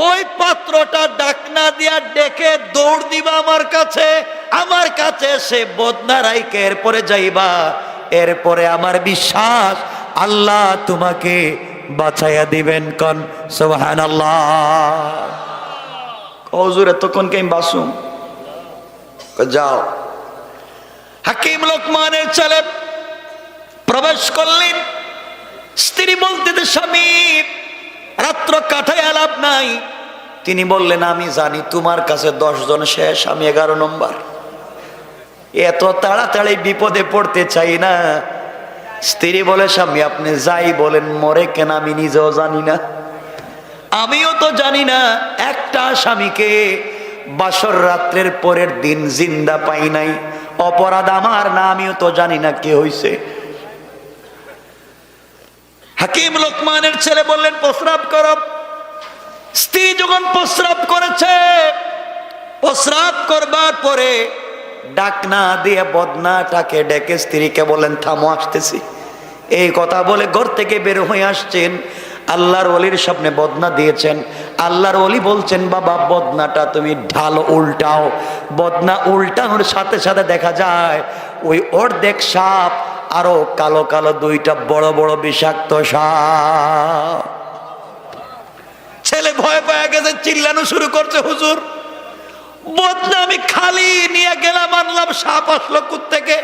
ওই পাত্রটা ডাকনা দিয়া ডেকে দৌড় দিবা আমার কাছে। আমার কাছে সে বদনা রাইকে এরপরে যাইবা। এরপরে আমার বিশ্বাস আল্লাহ তোমাকে বাঁচাইয়া দিবেন। কোন সুবহানাল্লাহ। হুজুর এতক্ষণ কে আমি বাসুম? যাও। হাকিম লোকমানের ছেলে প্রবেশ করলেন। স্ত্রী বলতে, স্বামী রাত্র কাটায় লাভ নাই, তিনি বললেন, আমি জানি তোমার কাছে 10 জন শেষ, আমি 11 নম্বর। এত তাড়াতাড়ি বিপদে পড়তে চাই না। স্ত্রী বলে, স্বামী আপনি যাই বলেন, মরে কেন আমি নিজেও জানি না, আমিও তো জানি না। একটা স্বামীকে বাসর রাত্রের পরের দিন জিন্দা পাই নাই, অপরাধ আমার না, আমিও তো জানি না কি হইছে। হাকিম লোকমানের ছেলে বললেন, প্রস্রাব করো। স্ত্রী যখন প্রস্রাব করেছে, প্রস্রাব করবার পরে ডাক না দিয়ে বদনাটাকে ডেকে স্ত্রীকে বললেন, থামো, আসতেছি। এই কথা বলে ঘর থেকে বের হয়ে আসছেন। আল্লাহর ওলির সামনে বদনা দিয়েছেন। আল্লাহর ওলি বলছেন, বাবা বদনাটা তুমি ঢালো, উল্টাও। বদনা উল্টানোর সাথে সাথে দেখা যায় ওই অর্ধেক সাপ আরো কালো কালো 2টা বড় বড় বিষাক্ত সাপ। ছেলে ভয় পেয়ে গেছে, চিল্লানো শুরু করছে, হুজুর বদনা আমি খালি নিয়ে গেলাম, আনলাম, সাপ আসলো কোত্থেকে?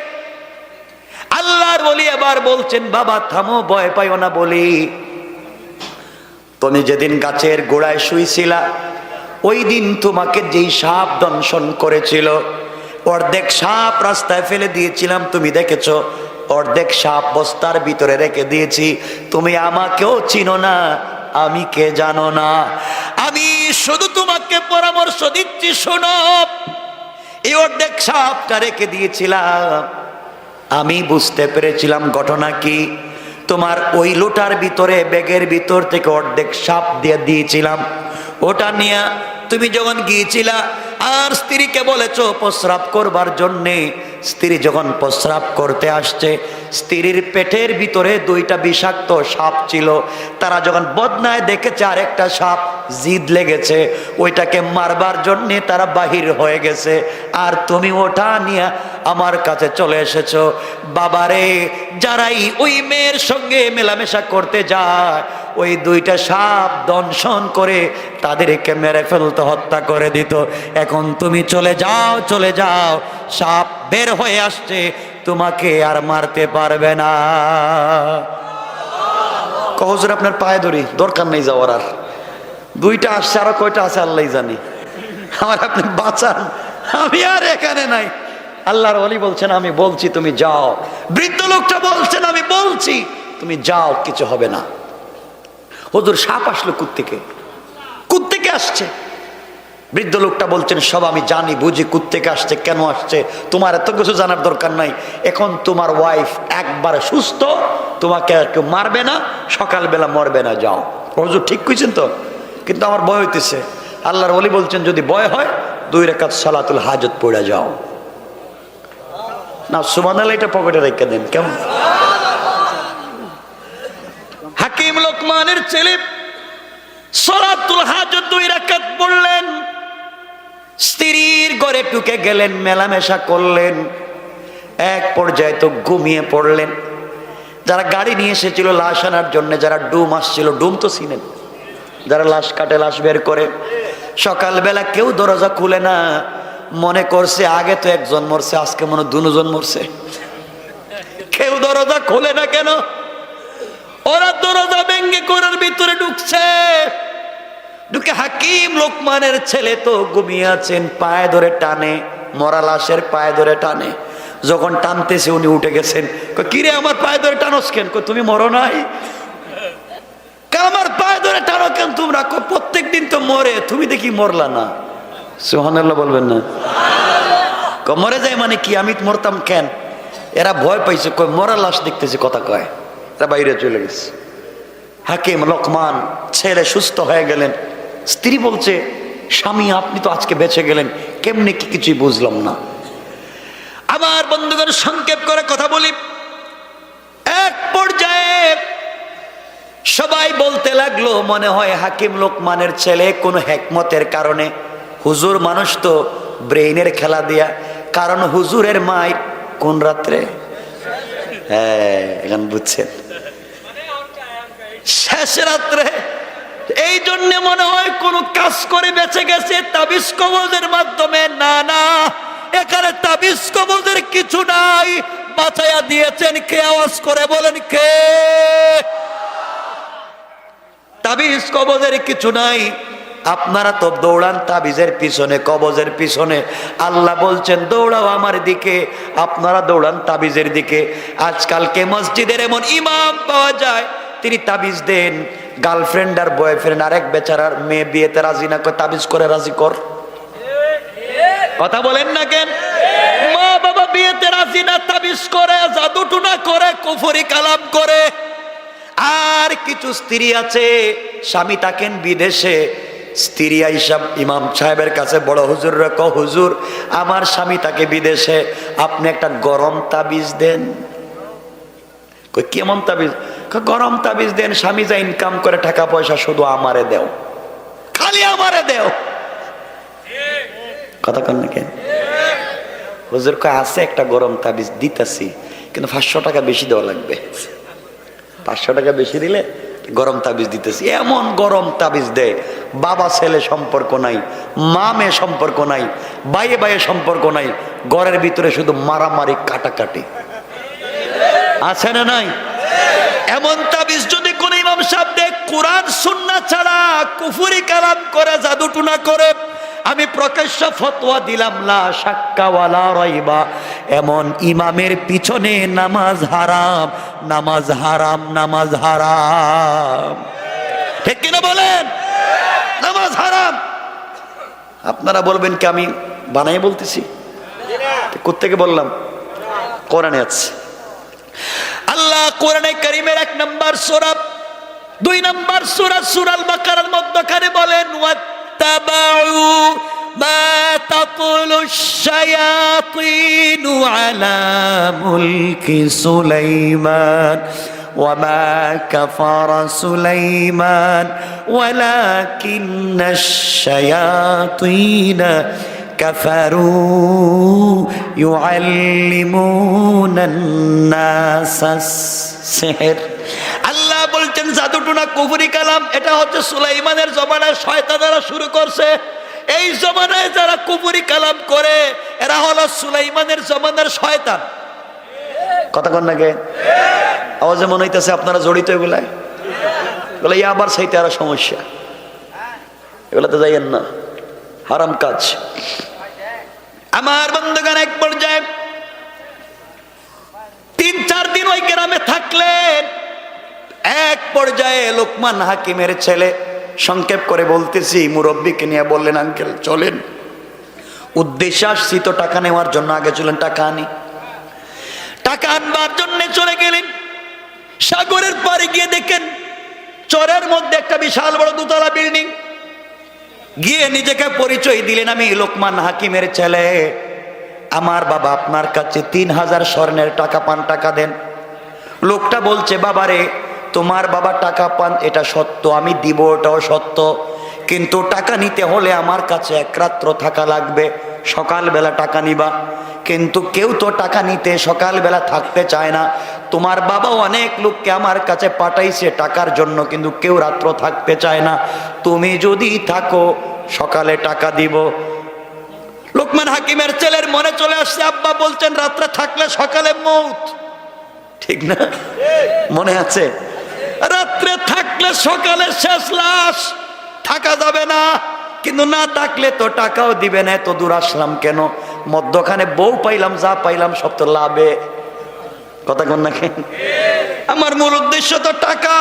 আল্লাহর ওলি এবার বলছেন, বাবা থামো, ভয় পাইও না। বলি, তুমি যেদিন গাছের গোড়ায় শুইছিলা, ওই দিন তোমাকে যেই সাপ দংশন করেছিল, অর্ধেক সাপ রাস্তায় ফেলে দিয়েছিলাম, তুমি দেখেছো। অর্ধেক সাপ বস্তার ভিতরে রেখে দিয়েছি। তুমি আমাকেও চিনো না, আমি কে জানো না। আমি শুধু তোমাকে পরামর্শ দিচ্ছি, শোনো। এই অর্ধেক সাপটা রেখে দিয়েছিলাম, আমি বুঝতে পেরেছিলাম ঘটনা কি। তোমার ওই লোটার ভিতরে, ব্যাগের ভিতর থেকে অর্ধেক সাপ দিয়ে দিয়েছিলাম। ওটা নিয়ে তুমি যখন গিয়েছিলা আর স্ত্রীকে বলেছো প্রস্রাব করবার জন্যে, স্ত্রী যখন প্রস্রাব করতে আসছে, স্ত্রীর পেটের ভিতরে 2টা বিষাক্ত সাপ ছিল। তারা যখন বদনায় দেখেছে আরেকটা সাপ জিদ লেগেছে, ওইটাকে মারবার জন্যে তারা বাহির হয়ে গেছে। আর তুমি ওটা নিয়ে আমার কাছে চলে এসেছো। বাবারে, যারাই ওই মেয়ের সঙ্গে মেলামেশা করতে যায়, ওই 2টা সাপ দংশন করে তাদেরকে মেরে ফেলতে, হত্যা করে দিত। এখন তুমি চলে যাও, চলে যাও, সাপ বের হয়ে আসছে, তোমাকে আর মারতে পারবে না। হুজুর আপনার পায়ে ধরি, দরকার নেই যাওয়ার। আর 2টা আসছে, আরো কয়টা আছে আল্লাহ জানি, আমার আপনি বাঁচান, আমি আর এখানে নাই। আল্লাহর ওলি বলছেন, আমি বলছি তুমি যাও। বৃদ্ধ লোকটা বলছেন, আমি বলছি তুমি যাও, কিছু হবে না। হুজুর সাপ আসলো কোত্থেকে? কোত্থেকে আসছে? বৃদ্ধ লোকটা বলছেন, সব আমি জানি বুঝি কোত্থেকে আসছে, কেন আসছে, তোমার এত কিছু জানার দরকার নাই। এখন তোমার ওয়াইফ একবারে সুস্থ, তোমাকে আর কেউ মারবে না, সকালবেলা মরবে না, যাও। হুজুর ঠিক কইছেন তো, কিন্তু আমার ভয় হইতেছে। আল্লাহর ওলি বলছেন, যদি ভয় হয় 2 রাকাত সালাতুল হাজত পড়ে যাও। না সুবহানাল্লাহ, এটা পকেটে রেখে দেন, কেমন? হাকিম লোকমানের ছেলে সালাতুল হাজত 2 রাকাত পড়লেন, স্ত্রীর ঘরে ঢুকে গেলেন, মেলামেশা করলেন। এক পর্যায়ে তো ঘুমিয়ে পড়লেন। যারা গাড়ি নিয়ে এসেছিল লাশ আনার জন্য, যারা ডুম আসছিল, ডুম তো চিনেন, যারা লাশ কাটে, লাশ বের করে, সকালবেলা কেউ দরজা খুলে না। মনে করছে আগে তো 1 জন মরছে, আজকে মনে 2 জন মরছে। কেউ দরজা খোলে না কেন? ওরা দরজা ভেঙ্গে ঘরের ভিতরে ঢুকছে। ঢুকে হাকিম লোকমানের ছেলে তো ঘুমিয়ে আছেন, পায়ে ধরে টানে, মরা লাশের পায়ে ধরে টানে। যখন টানতেছে উনি উঠে গেছেন। কিরে আমার পায়ে ধরে টানোস কেন? তুমি মরো নাই? আমার পায়ে ধরে টানো কেন তোমরা? প্রত্যেক দিন তো মরে, তুমি দেখি মরলা না। সুবহানাল্লাহ বলবেন না? মরে যায় মানে কি? আমি মরতাম কেন? এরা ভয় পাইছে, কয় মরা লাশ দেখতেছে, কথা কয়। এরা বাইরে চলে গেছে। হাকিম লোকমান ছেলে সুস্থ হয়ে গেলেন। স্ত্রী বলছে, স্বামী আপনি তো আজকে বেঁচে গেলেন, কেমনে কি কিছুই বুঝলাম না। আমার বন্ধুগণ, সংক্ষেপ করে কথা বলি। এক পর্যায়ে সবাই বলতে লাগলো, মনে হয় হাকিম লোকমানের ছেলে কোনো হেকমতের কারণে, হুজুর মানুষ তো ব্রেইনের খেলা দিয়া, কারণ হুজুরের মায়ের কোন রাত্রে, হ্যাঁ এখন বুঝছেন, শেষ রাত্রে। এই জন্য মনে হয় কোন কাজ করে বেঁচে গেছে তাবিজ কবজের মাধ্যমে। না না, এখানে তাবিজ কবজের কিছু নাই, বাঁচাইয়া দিয়েছেন কে? আওয়াজ করে বলেন কে? তাবিজ কবজের কিছু নাই। আপনারা তো দৌড়ান তাবিজের পিছনে, কবজের পিছনে। আল্লাহ বলছেন দৌড়াও আমার দিকে, আপনারা দৌড়ান তাবিজের দিকে। আজকালকে মসজিদের এমন ইমাম পাওয়া যায়, তিনি তাবিজ দেন, গার্লফ্রেন্ড আর বয়ফ্রেন্ড আরেক বেচারার মেয়ে বিয়েতে রাজি না করে তাবিজ করে রাজি কর। কথা বলেন না কেন? মা বাবা বিয়েতে রাজি না, তাবিজ করে, জাদু টুনা করে, কুফরি কালাম করে। আর কিছু স্ত্রী আছে, স্বামী থাকেন বিদেশে, স্ত্রী আইসা ইমাম সাহেবের কাছে, বড় হুজুররা ক হুজুর আমার স্বামী থাকে বিদেশে, আপনি একটা গরম তাবিজ দেন। কেমন তাবিজ? গরম তাবিজ দেন, স্বামী যা ইনকাম করে টাকা পয়সা শুধু আমারে দেও, খালি আমারে দেও। কথা কন না কেন? হুজুর কয় আছে একটা গরম তাবিজ দিতেছি, কিন্তু 500 টাকা বেশি দেওয়া লাগবে। 500 টাকা বেশি দিলে গরম তাবিজ দিতেছি। এমন গরম তাবিজ দেয়, বাবা ছেলে সম্পর্ক নাই, মা মেয়ে সম্পর্ক নাই, বাইয়ে বাইয়ে সম্পর্ক নাই, ঘরের ভিতরে শুধু মারামারি কাটাকাটি। আছে না নাই? এমন তাবিজ যদি কোন ইমাম সাহেব দেখ, কোরআন সুন্নাহ ছাড়া কুফরি কালাম করে, জাদু টুনা করে, আমি প্রকাশ্য ফতোয়া দিলাম লা শাক্কা ওয়ালা রাইবা, এমন ইমামের পিছনে নামাজ হারাম, নামাজ হারাম, নামাজ হারাম। ঠিক কিনা বলেন? নামাজ হারাম। আপনারা বলবেন কি আমি বানাই বলতেছি? কোত্থেকে বললাম? কোরআনে আছে। আল্লাহ কোরআনে কারীমের 1 নম্বর সূরা 2 নম্বর সূরা সূরাল বাকারার মধ্যখানে বলেন ওয়াত্তাবাউ মা তাতুলুশ শায়াতিনু আলা মুলকি সুলাইমান وما كفر سليمان ولكن الشياطين كفروا يعلمون الناس السحر। আল্লাহ বলছেন জাদু টুনা কুফরি কালাম এটা হচ্ছে সুলাইমানের জমানায় শয়তানেরা শুরু করছে। এই জমানায় যারা কুফরি কালাম করে এরা হলো সুলাইমানের জমানার শয়তান। কথা কন নাকি? আওয়াজে মনে হইতেছে আপনারা জড়িত এগুলায়। এগুলো আবার সেইতে আরো সমস্যা, এগুলাতে যাইয়েন না, হারাম কাজ। আমার বন্ধুগণ এক পর্যায়ে 3-4 দিন ওই গ্রামে থাকলেন। এক পর্যায়ে লোকমান হাকিমের ছেলে, সংক্ষেপ করে বলতেছি, মুরব্বীকে নিয়ে বললেন আঙ্কেল চলেন, উদ্দেশ্য আসছি তো টাকা নেওয়ার জন্য, আগে চলেন টাকা আনি। টাকা আনবার জন্য চলে গেলেন। সাগরের পাড়ে গিয়ে দেখেন চরের মধ্যে একটা বিশাল বড় 2 তলা বিল্ডিং। গিয়ে নিজেকে পরিচয় দিলেন, আমি লোকমান হাকিমের ছেলে, আমার বাবা আপনার কাছে 3000 স্বর্ণের টাকা পান, টাকা দেন। লোকটা বলছে বাবারে তোমার বাবা টাকা পান এটা সত্য, আমি দিব ওটাও সত্য, কিন্তু টাকা নিতে হলে আমার কাছে 1 রাত্র থাকা লাগবে, সকালবেলা টাকা নিবা। কিন্তু কেউ তো টাকা নিতে সকালবেলা থাকতে চায় না, তোমার বাবা অনেক লোককে আমার কাছে পাঠাইছে টাকার জন্য, কিন্তু কেউ রাত্র থাকতে চায় না, তুমি যদি থাকো সকালে টাকা দিব। লোকমান হাকিমের ছেলের মনে চলে আসছে, আব্বা বলছেন রাত্রে থাকলে সকালে মৌত, ঠিক না? মনে আছে? রাত্রে থাকলে সকালে শেষ লাশ, থাকা যাবে না, কিন্তু না থাকলে তো টাকাও দিবে না, এত দূর আসলাম কেন? মধ্যখানে বউ পাইলাম, যা পাইলাম সব তো লাভে। কথা কন না কেন? আমার মূল উদ্দেশ্য তো টাকা।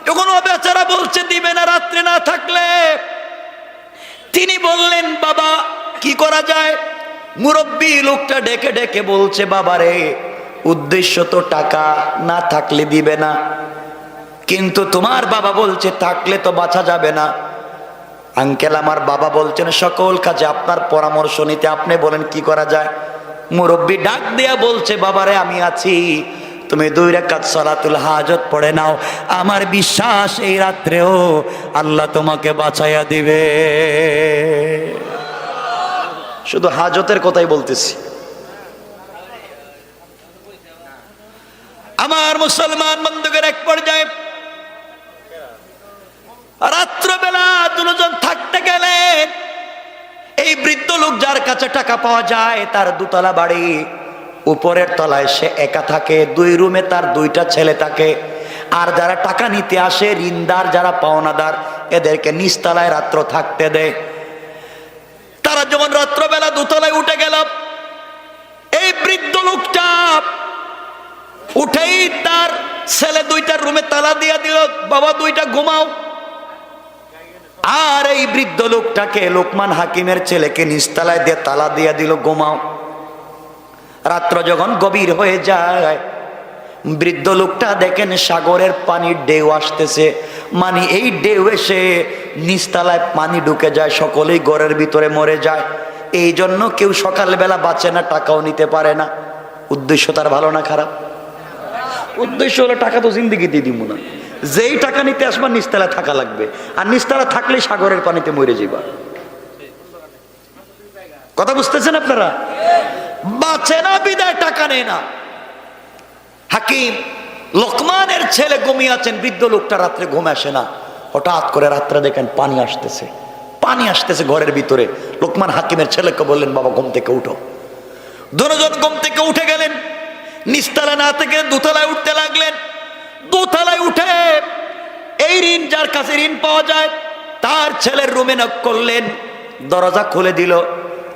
যখন ও বেচারা বলছে দিবে না রাত্রে না থাকলে, তিনি বললেন বাবা কি করা যায়? মুরব্বী লোকটা ডেকে ডেকে বলছে বাবারে উদ্দেশ্য তো টাকা, না থাকলে দিবে না, কিন্তু তোমার বাবা বলছে থাকলে তো বাঁচা যাবে না। আঙ্কেল আমার বাবা বলছেন সকল কাজে আপনার পরামর্শ নিতে, আপনি বলেন কি করা যায়? মুরব্বী ডাক দিয়া বলছে বাবারে আমি আছি, তুমি 2 রাকাত সালাতুল হাজত পড়ে নাও, আমার বিশ্বাস এই রাত্রেও আল্লাহ তোমাকে বাঁচাইয়া দিবে। শুধু হাজতের কথাই বলতেছি। আমার মুসলমান বন্ধুদের এক পর্যায়ে রাত্রবেলা 2 জন থাকতে গেলেন। এই বৃদ্ধ লোক যার কাছে টাকা পাওয়া যায় তার 2 তলা বাড়ি, উপরের তলায় সে একা থাকে, 2 রুমে তার 2টা ছেলে থাকে। আর যারা টাকা নিতে আসে ঋণদার, যারা পাওনাদার, এদেরকে নিচতলায় রাত্র থাকতে দেয়। তারা যখন রাত্রবেলা দোতলায় উঠে গেল, এই বৃদ্ধ লোকটা উঠেই তার ছেলে দুইটার রুমে তালা দিয়া দিল, বাবা দুইটা ঘুমাও। আর এই বৃদ্ধ লোকটাকে, লোকমান হাকিমের ছেলেকে নিচতলায় দিয়ে তালা দিয়া দিল, ঘুমাও। রাত্র যখন গভীর হয়ে যায়, বৃদ্ধ লোকটা দেখেন সাগরের পানির ঢেউ আসতেছে, মানে এই ঢেউ এসে নিচতলায় পানি ঢুকে যায়, সকলেই ঘরের ভিতরে মরে যায়। এই জন্য কেউ সকালবেলা বাঁচে না, টাকাও নিতে পারে না। উদ্দেশ্য তার ভালো না খারাপ? উদ্দেশ্য হলো টাকা তো জিন্দিগিতে দিব না, যেই টাকা নিতে আসবা নিচতলায় থাকা লাগবে, আর নিচতলা থাকলে সাগরের পানিতে মরে যাবা। কথা বুঝতেছেন আপনারা? বাঁচে না বিদায় টাকা নেয় না। হাকিম লোকমানের ছেলে ঘুমিয়ে আছেন, বৃদ্ধ লোকটা রাত্রে ঘুম আসে না। হঠাৎ করে রাত্রে দেখেন পানি আসতেছে, পানি আসতেছে ঘরের ভিতরে। লোকমান হাকিমের ছেলেকে বললেন, বাবা ঘুম থেকে উঠো। দুজন ঘুম থেকে উঠে গেলেন, নিচতলা না থেকে দোতলায় উঠতে লাগলেন। দোতলায় উঠে এই ঋণ, যার কাছে ঋণ পাওয়া যায়, তার ছেলের রুমে নক করলেন, দরজা খুলে দিল।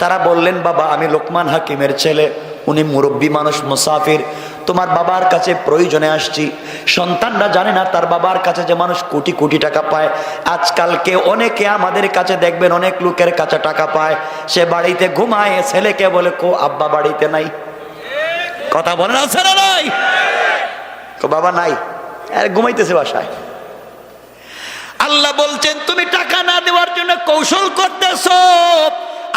তারা বললেন, বাবা আমি লোকমান হাকিমের ছেলে, উনি মুরব্বী মানুষ, মুসাফির, তোমার বাবার কাছে প্রয়োজনে আসছি। সন্তানরা জানে না তার বাবার কাছে যে মানুষ কোটি কোটি টাকা পায়। আজকালকে অনেকে আমাদের কাছে দেখবেন, অনেক লোকের কাছে টাকা পায়, সে বাড়িতে ঘুমায়, ছেলেকে বলে কো আব্বা বাড়িতে নাই। কথা বলেন আছে না নাই? বাবা নাই, আর ঘুমাইতেছে বাসায়। আল্লাহ বলছেন তুমি টাকা না দেওয়ার জন্য কৌশল করতেছো।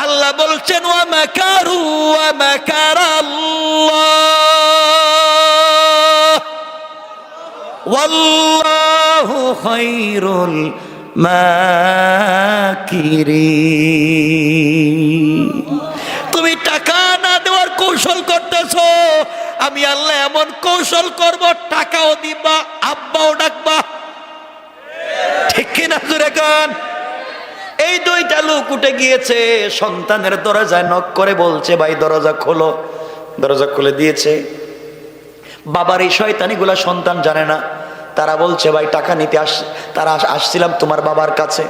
আল্লাহ বলছেন ওয়া মাকারু ওয়া মাকারাল্লাহ ওয়াল্লাহু খায়রুল মাকিরিন। তুমি টাকা না দেওয়ার কৌশল করতেছো, আমি আল্লাহ এমন কৌশল করব, টাকাও দিবা, আব্বাও ডাকবা। ঠিক কিনা জোরে কান? এই দুইটা লোক উঠে গিয়েছে, সন্তানের দরজায় নক করে বলছে, ভাই দরজা খোলো। দরজা খুলে দিয়েছে। বাবার এই শয়তানিগুলা সন্তান জানে না। তারা বলছে, ভাই টাকা নিতে তারা আসছিলাম তোমার বাবার কাছে,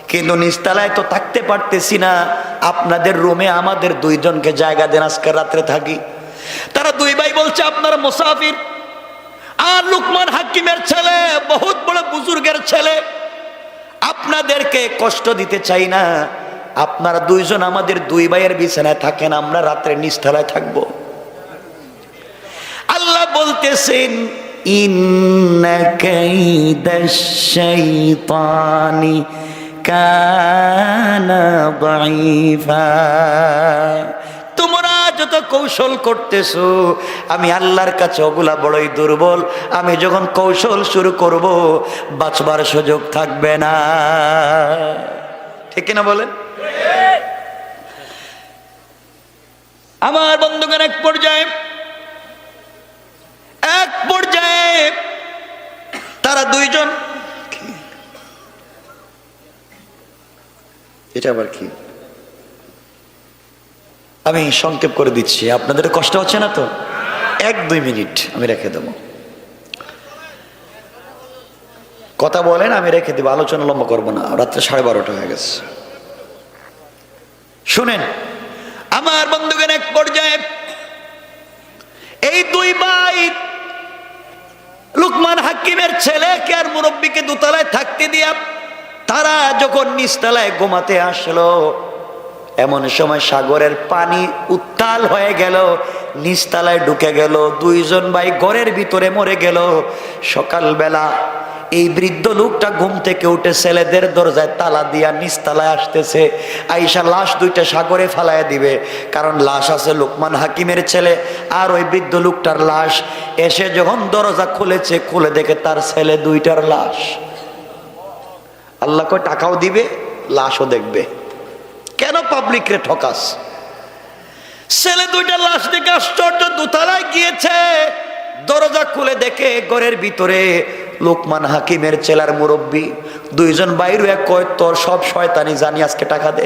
কিন্তু নিচতলায় তো থাকতে পারতেছি না, আপনাদের রুমে আমাদের দুইজনকে জায়গা দেন, আজকে রাত্রে থাকি। তারা দুই ভাই বলছে, আপনারা মুসাফির, আর লোকমান হাকিমের ছেলে বহুত বড় বুজুর্গের ছেলে, আপনাদেরকে কষ্ট দিতে চাই না, আপনারা দুইজন আমাদের দুই ভাইয়ের বিছানায় থাকেন, আমরা রাত্রে নিচতলায় থাকবো। আল্লাহ বলতেছেন, ইন্না কাইদাশ শাইতানি কানা দাঈফা। তোমরা যত কৌশল করতেছো, আমি আল্লাহর কাছে ওগুলা বড়ই দুর্বল। আমি যখন কৌশল শুরু করব, বাঁচবার সুযোগ থাকবে না। ঠিক কিনা বলেন? আমার বন্ধুগণ, এক পর্যায়ে তারা দুইজন, এটা আবার কি, আমি সংক্ষেপ করে দিচ্ছি, আপনাদের কষ্ট হচ্ছে না তো? 1-2 মিনিট আমি রেখে দেব। কথা বলেন, আমি রেখে দেব, আলোচনা লম্বা করবো না, রাত্রে 12:30 হয়ে গেছে। শুনেন আমার বন্ধুগণ, এক পর্যায়ে এই দুই ভাই লোকমান হাকিমের ছেলেকে আর মুরব্বীকে দোতলায় থাকতে দিয়া তারা যখন নিচতলায় ঘুমাতে আসলো, এমন সময় সাগরের পানি উত্তাল হয়ে গেল, নিচতলায় ঢুকে গেল, দুইজন ভাই ঘরের ভিতরে মরে গেল। সকালবেলা এই বৃদ্ধ লোকটা ঘুম থেকে উঠে ছেলেদের দরজায় তালা দিয়া নিচতলায় আসতেছে, আইসা লাশ দুইটা সাগরে ফালাইয়া দিবে, কারণ লাশ আছে লোকমান হাকিমের ছেলে আর ওই বৃদ্ধ লোকটার লাশ। এসে যখন দরজা খুলেছে, খুলে দেখে তার ছেলে দুইটার লাশ। আল্লাহ কয় টাকাও দিবে, লাশও দেখবে। কেন পাবলিক রে ঠকাস? ছেলে দুইটা লাশ দেখে আশ্চর্য, দোতলায় গিয়েছে, দরজা খুলে দেখে ঘরের ভিতরে লোকমান হাকিমের ছেলের মুরব্বী দুইজন বাইরে কয়, তোর সব শয়তানি জানি, আজকে টাকা দে।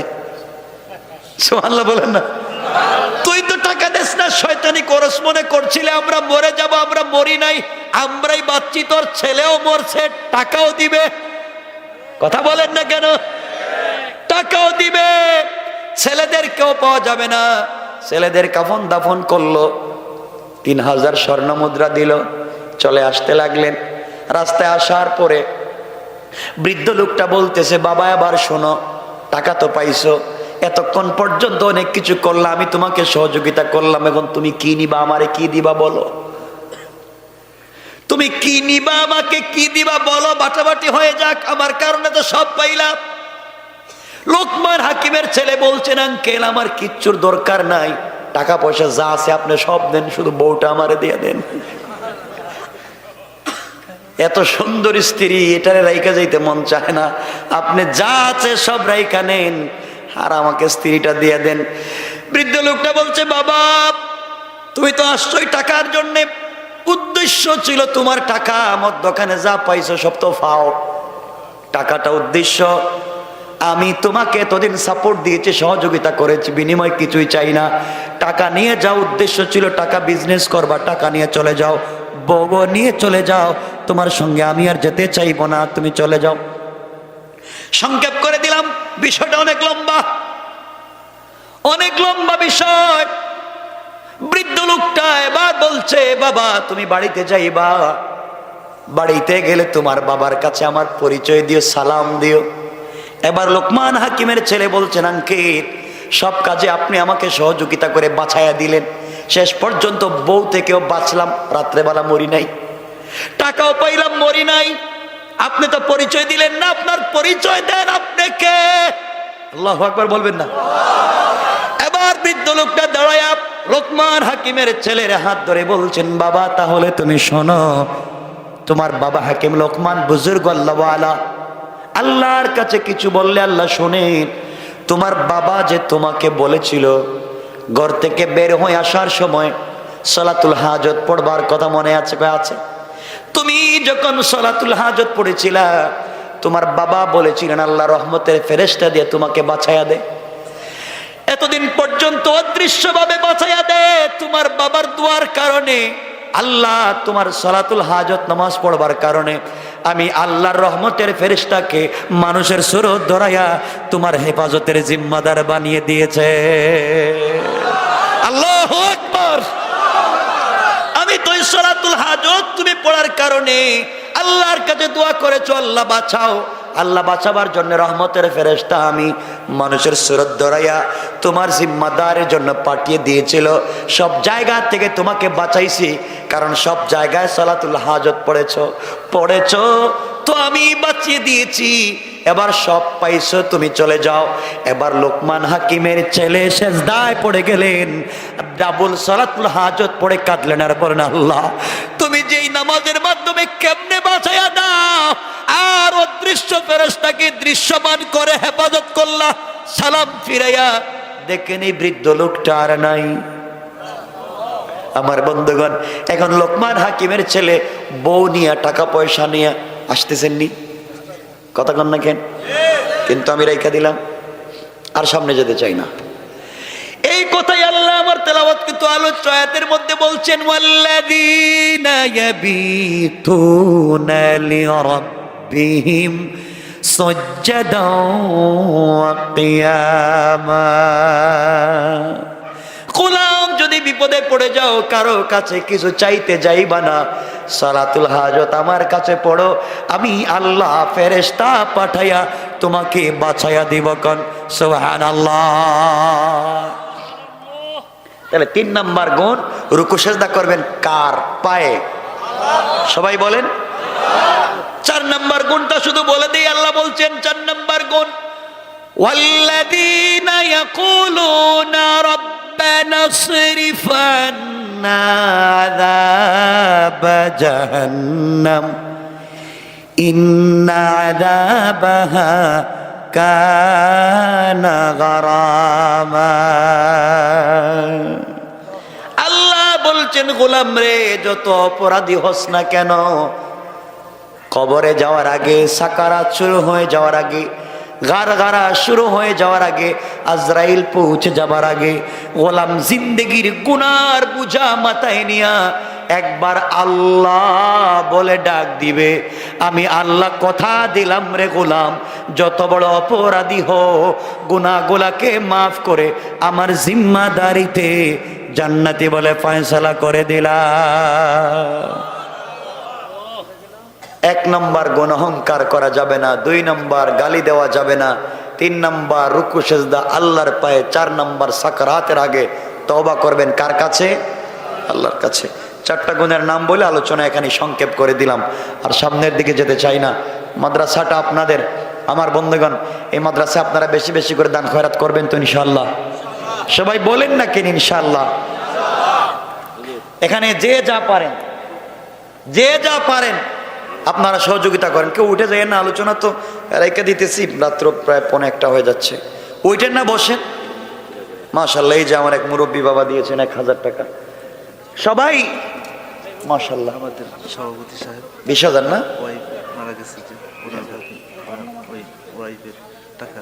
সুবহানাল্লাহ বলেন না? তুই তো টাকা দেস না, শয়তানি করস, মনে করছিলে আমরা মরে যাব, আমরা মরি নাই, আমরাই বাঁচছি, তোর ছেলেও মরছে, টাকাও দিবে। কথা বলেন না কেন? টাকাও দিবে, ছেলেদেরকেও পাওয়া যাবে না। ছেলেদের কাফন দাফন করলো, 3000 স্বর্ণ মুদ্রা দিল, চলে আসতে লাগলেন। রাস্তায় আসার পরে বৃদ্ধ লোকটা বলতেছে, বাবা আবার শোনো, টাকা তো পাইছো, এতক্ষণ পর্যন্ত অনেক কিছু করলাম, আমি তোমাকে সহযোগিতা করলাম, এখন তুমি কি নিবা, আমারে কি দিবা বলো, তুমি কি নিবা, আমাকে কি দিবা বলো, বাটাবাটি হয়ে যাক, আমার কারণে তো সব পাইলাম। লোকমান হাকিমের ছেলে বলছেন, আঙ্কেল আমার কিচ্ছুর দরকার নাই, টাকা পয়সা যা আছে আপনি সব দেন, শুধু বউটা আমারে দিয়ে দেন। এত সুন্দর স্ত্রী, এটারে রাইকা যাইতে মন চায় না, আপনি যা আছে সব রাইকা নেন, আর আমাকে স্ত্রীটা দিয়ে দেন। বৃদ্ধ লোকটা বলছে, বাবা তুমি তো আসছোই টাকার জন্য, উদ্দেশ্য ছিল তোমার টাকা, আমার দোকানে যা পাইছো সব তো ফাও, টাকাটা উদ্দেশ্য। আমি তোমাকে এতদিন সাপোর্ট দিয়েছি, সহযোগিতা করেছি, বিনিময় কিছুই চাই না, টাকা নিয়ে যাও, উদ্দেশ্য ছিল টাকা বিজনেস করবা, টাকা নিয়ে চলে যাও, বউ নিয়ে চলে যাও, তোমার সঙ্গে আমি আর যেতে চাইবো না, তুমি চলে যাও। সংক্ষেপ করে দিলাম, বিষয়টা অনেক লম্বা, অনেক লম্বা বিষয়। বৃদ্ধ লোকটা এবার বলছে, বাবা তুমি বাড়িতে যাইবা, বাড়িতে গেলে তোমার বাবার কাছে আমার পরিচয় দিও, সালাম দিও। এবার লোকমান হাকিমের ছেলে বলছেন, আঙ্কেল সব কাজে আপনি আমাকে সহযোগিতা করে বাঁচাইয়া দিলেন, শেষ পর্যন্ত বউ থেকেও বাঁচলাম, রাত্রেবেলা মরি নাই, টাকাও পাইলাম, মরি নাই, আপনি তো পরিচয় দিলেন না, আপনার পরিচয় দেন, আপনি কে? আল্লাহু আকবার বলবেন না? এবার বৃদ্ধ লোকটা দাঁড়ায়া লোকমান হাকিমের ছেলের হাত ধরে বলছেন, বাবা তাহলে তুমি শোনো, তোমার বাবা হাকিম লোকমান বুজুর্গ আল্লাহওয়ালা, আল্লাহর কাছে কিছু বললে আল্লাহ শোনেন। তোমার বাবা যে তোমাকে বলেছিল ঘর থেকে বের হয়ে আসার সময় সালাতুল হাজত পড়বার কথা মনে আছে? আছে। তুমি যখন সালাতুল হাজত পড়েছিলা, তোমার বাবা বলেছিলেন আল্লাহ রহমতের ফেরেশতা দিয়ে তোমাকে বাঁচাইয়া দে, এতদিন পর্যন্ত অদৃশ্যভাবে বাঁচাইয়া দে। তোমার বাবার দোয়ার কারণে, আল্লাহ তোমার সালাতুল হাজত নামাজ পড়বার কারণে আমি আল্লাহর রহমতের ফেরেশতাকে মানুষের সুরত ধরাইয়া তোমার হেফাজতের জিম্মাদার বানিয়ে দিয়েছে। আল্লাহু আকবার। আমি তো সালাতুল হাজত তুমি পড়ার কারণে আল্লাহর কাছে দোয়া করেছো, আল্লাহ বাঁচাও, আল্লাহ বাঁচাবার জন্য রহমতের ফেরেশতা আমি মানুষের সুরত ধরাইয়া তোমার জিম্মাদারের জন্য পাঠিয়ে দিয়েছিল। সব জায়গা থেকে তোমাকে বাঁচাইছি, কারণ সব জায়গায় সালাতুল হাজত পড়েছো তো আমি বাঁচিয়ে দিয়েছি। এবার সব পাইছো, তুমি চলে যাও। এবার লোকমান হাকিমের ছেলে সেজদায় পড়ে গেলেন, ডাবল সালাতুল হাজত পড়ে কাঁদলেন আর বলেন, আল্লাহ তুমি যেই নামাজের মাধ্যমে কেমনে বাঁচাইয়া দাও, আর অদৃশ্য ফেরেশতাকে দৃশ্যমান করে হেফাজত করলা, সালাম ফিরাইয়া দেখেন এই বৃদ্ধ লোকটা আর নাই। আমার বন্ধুগণ, এখন লোকমান হাকিমের ছেলে বউ নিয়ে টাকা পয়সা নিয়ে আসতেছেন নি, কথা কন না কেন? কিন্তু আমি রেখা দিলাম, আর সামনে যেতে চাই না। এই কথাই আল্লাহ আমার তেলাওয়াত কিন্তু আলোচ্য আয়াতের মধ্যে বলছেন, ওয়াল্লাযীনা ইয়াবিতুনা লিরাব্বিহিম সুজদাও ওয়া কিয়ামা। গোলাম যদি বিপদে পড়ে যাও, কারো কাছে কিছু চাইতে যাইবা না, সালাতুল হাজত আমার কাছে পড়ো, আমি আল্লাহ ফেরেশতা পাঠাইয়া তোমাকে বাঁচাইয়া দিব। কোন সুবহানাল্লাহ। তাহলে 3 নাম্বার গুণ, রুকু সেজদা করবেন কার পায়ে? সবাই বলেন। 4 নাম্বার গুণটা শুধু বলে দেই, আল্লাহ বলছেন 4 নাম্বার গুণ, ওয়াল্লাযীনা ইয়াকুলুনা রাব্বানা ইসরিফ আন্না আযাব জাহান্নাম ইন্না আযাবাহা কানা গারামা। আল্লাহ বলছেন, গোলাম রে, যত অপরাধী হস না কেন, কবরে যাওয়ার আগে, সাকারাত শুরু হয়ে যাওয়ার আগে, গারগারা শুরু হয়ে যাওয়ার আগে, আজরাইল পৌঁছে যাবার আগে, গোলাম জিন্দেগির গুনার বুঝা মাথায় নিয়া একবার আল্লাহ বলে ডাক দিবে, আমি আল্লাহ কথা দিলাম রে গোলাম, যত বড় অপরাধী হো গুনাহগুলাকে মাফ করে আমার জিম্মাদারিতে জান্নাতি বলে ফয়সালা করে দিলাম। 1 নম্বর গুনাহঙ্কার করা যাবে না, 2 নম্বর গালি দেওয়া যাবে না, 3 নম্বর রুকু সেজদা আল্লাহর পায়ে, 4 নম্বর সাকরাতের আগে তওবা করবেন কার কাছে? আল্লাহর কাছে। 4টা গুণের নাম বলে আলোচনা এখানে সংক্ষেপ করে দিলাম, আর সামনের দিকে যেতে চাই না। মাদ্রাসাটা আপনাদের, আমার বন্ধুগণ, এই মাদ্রাসায় আপনারা বেশি বেশি করে দান খয়রাত করবেন তো ইনশাআল্লাহ? সবাই বলেন না কেন ইনশাআল্লাহ? এখানে যে যা পারেন, যে যা পারেন আপনারা সহযোগিতা করেন। কেউ উঠে যায় না, আলোচনা তো রেখে দিতেছি, রাত্র প্রায় 1:45 হয়ে যাচ্ছে। উঠেন না, বসেন। মাশাআল্লাহ, এই যে আমার এক মুরব্বী বাবা দিয়েছেন 1000 টাকা। সবাই মাশাআল্লাহ। আমাদের সভাপতি সাহেব 20,000 না? ওয়াইফ মারা গেছে, যে ওনার ওই ওয়াইফের টাকা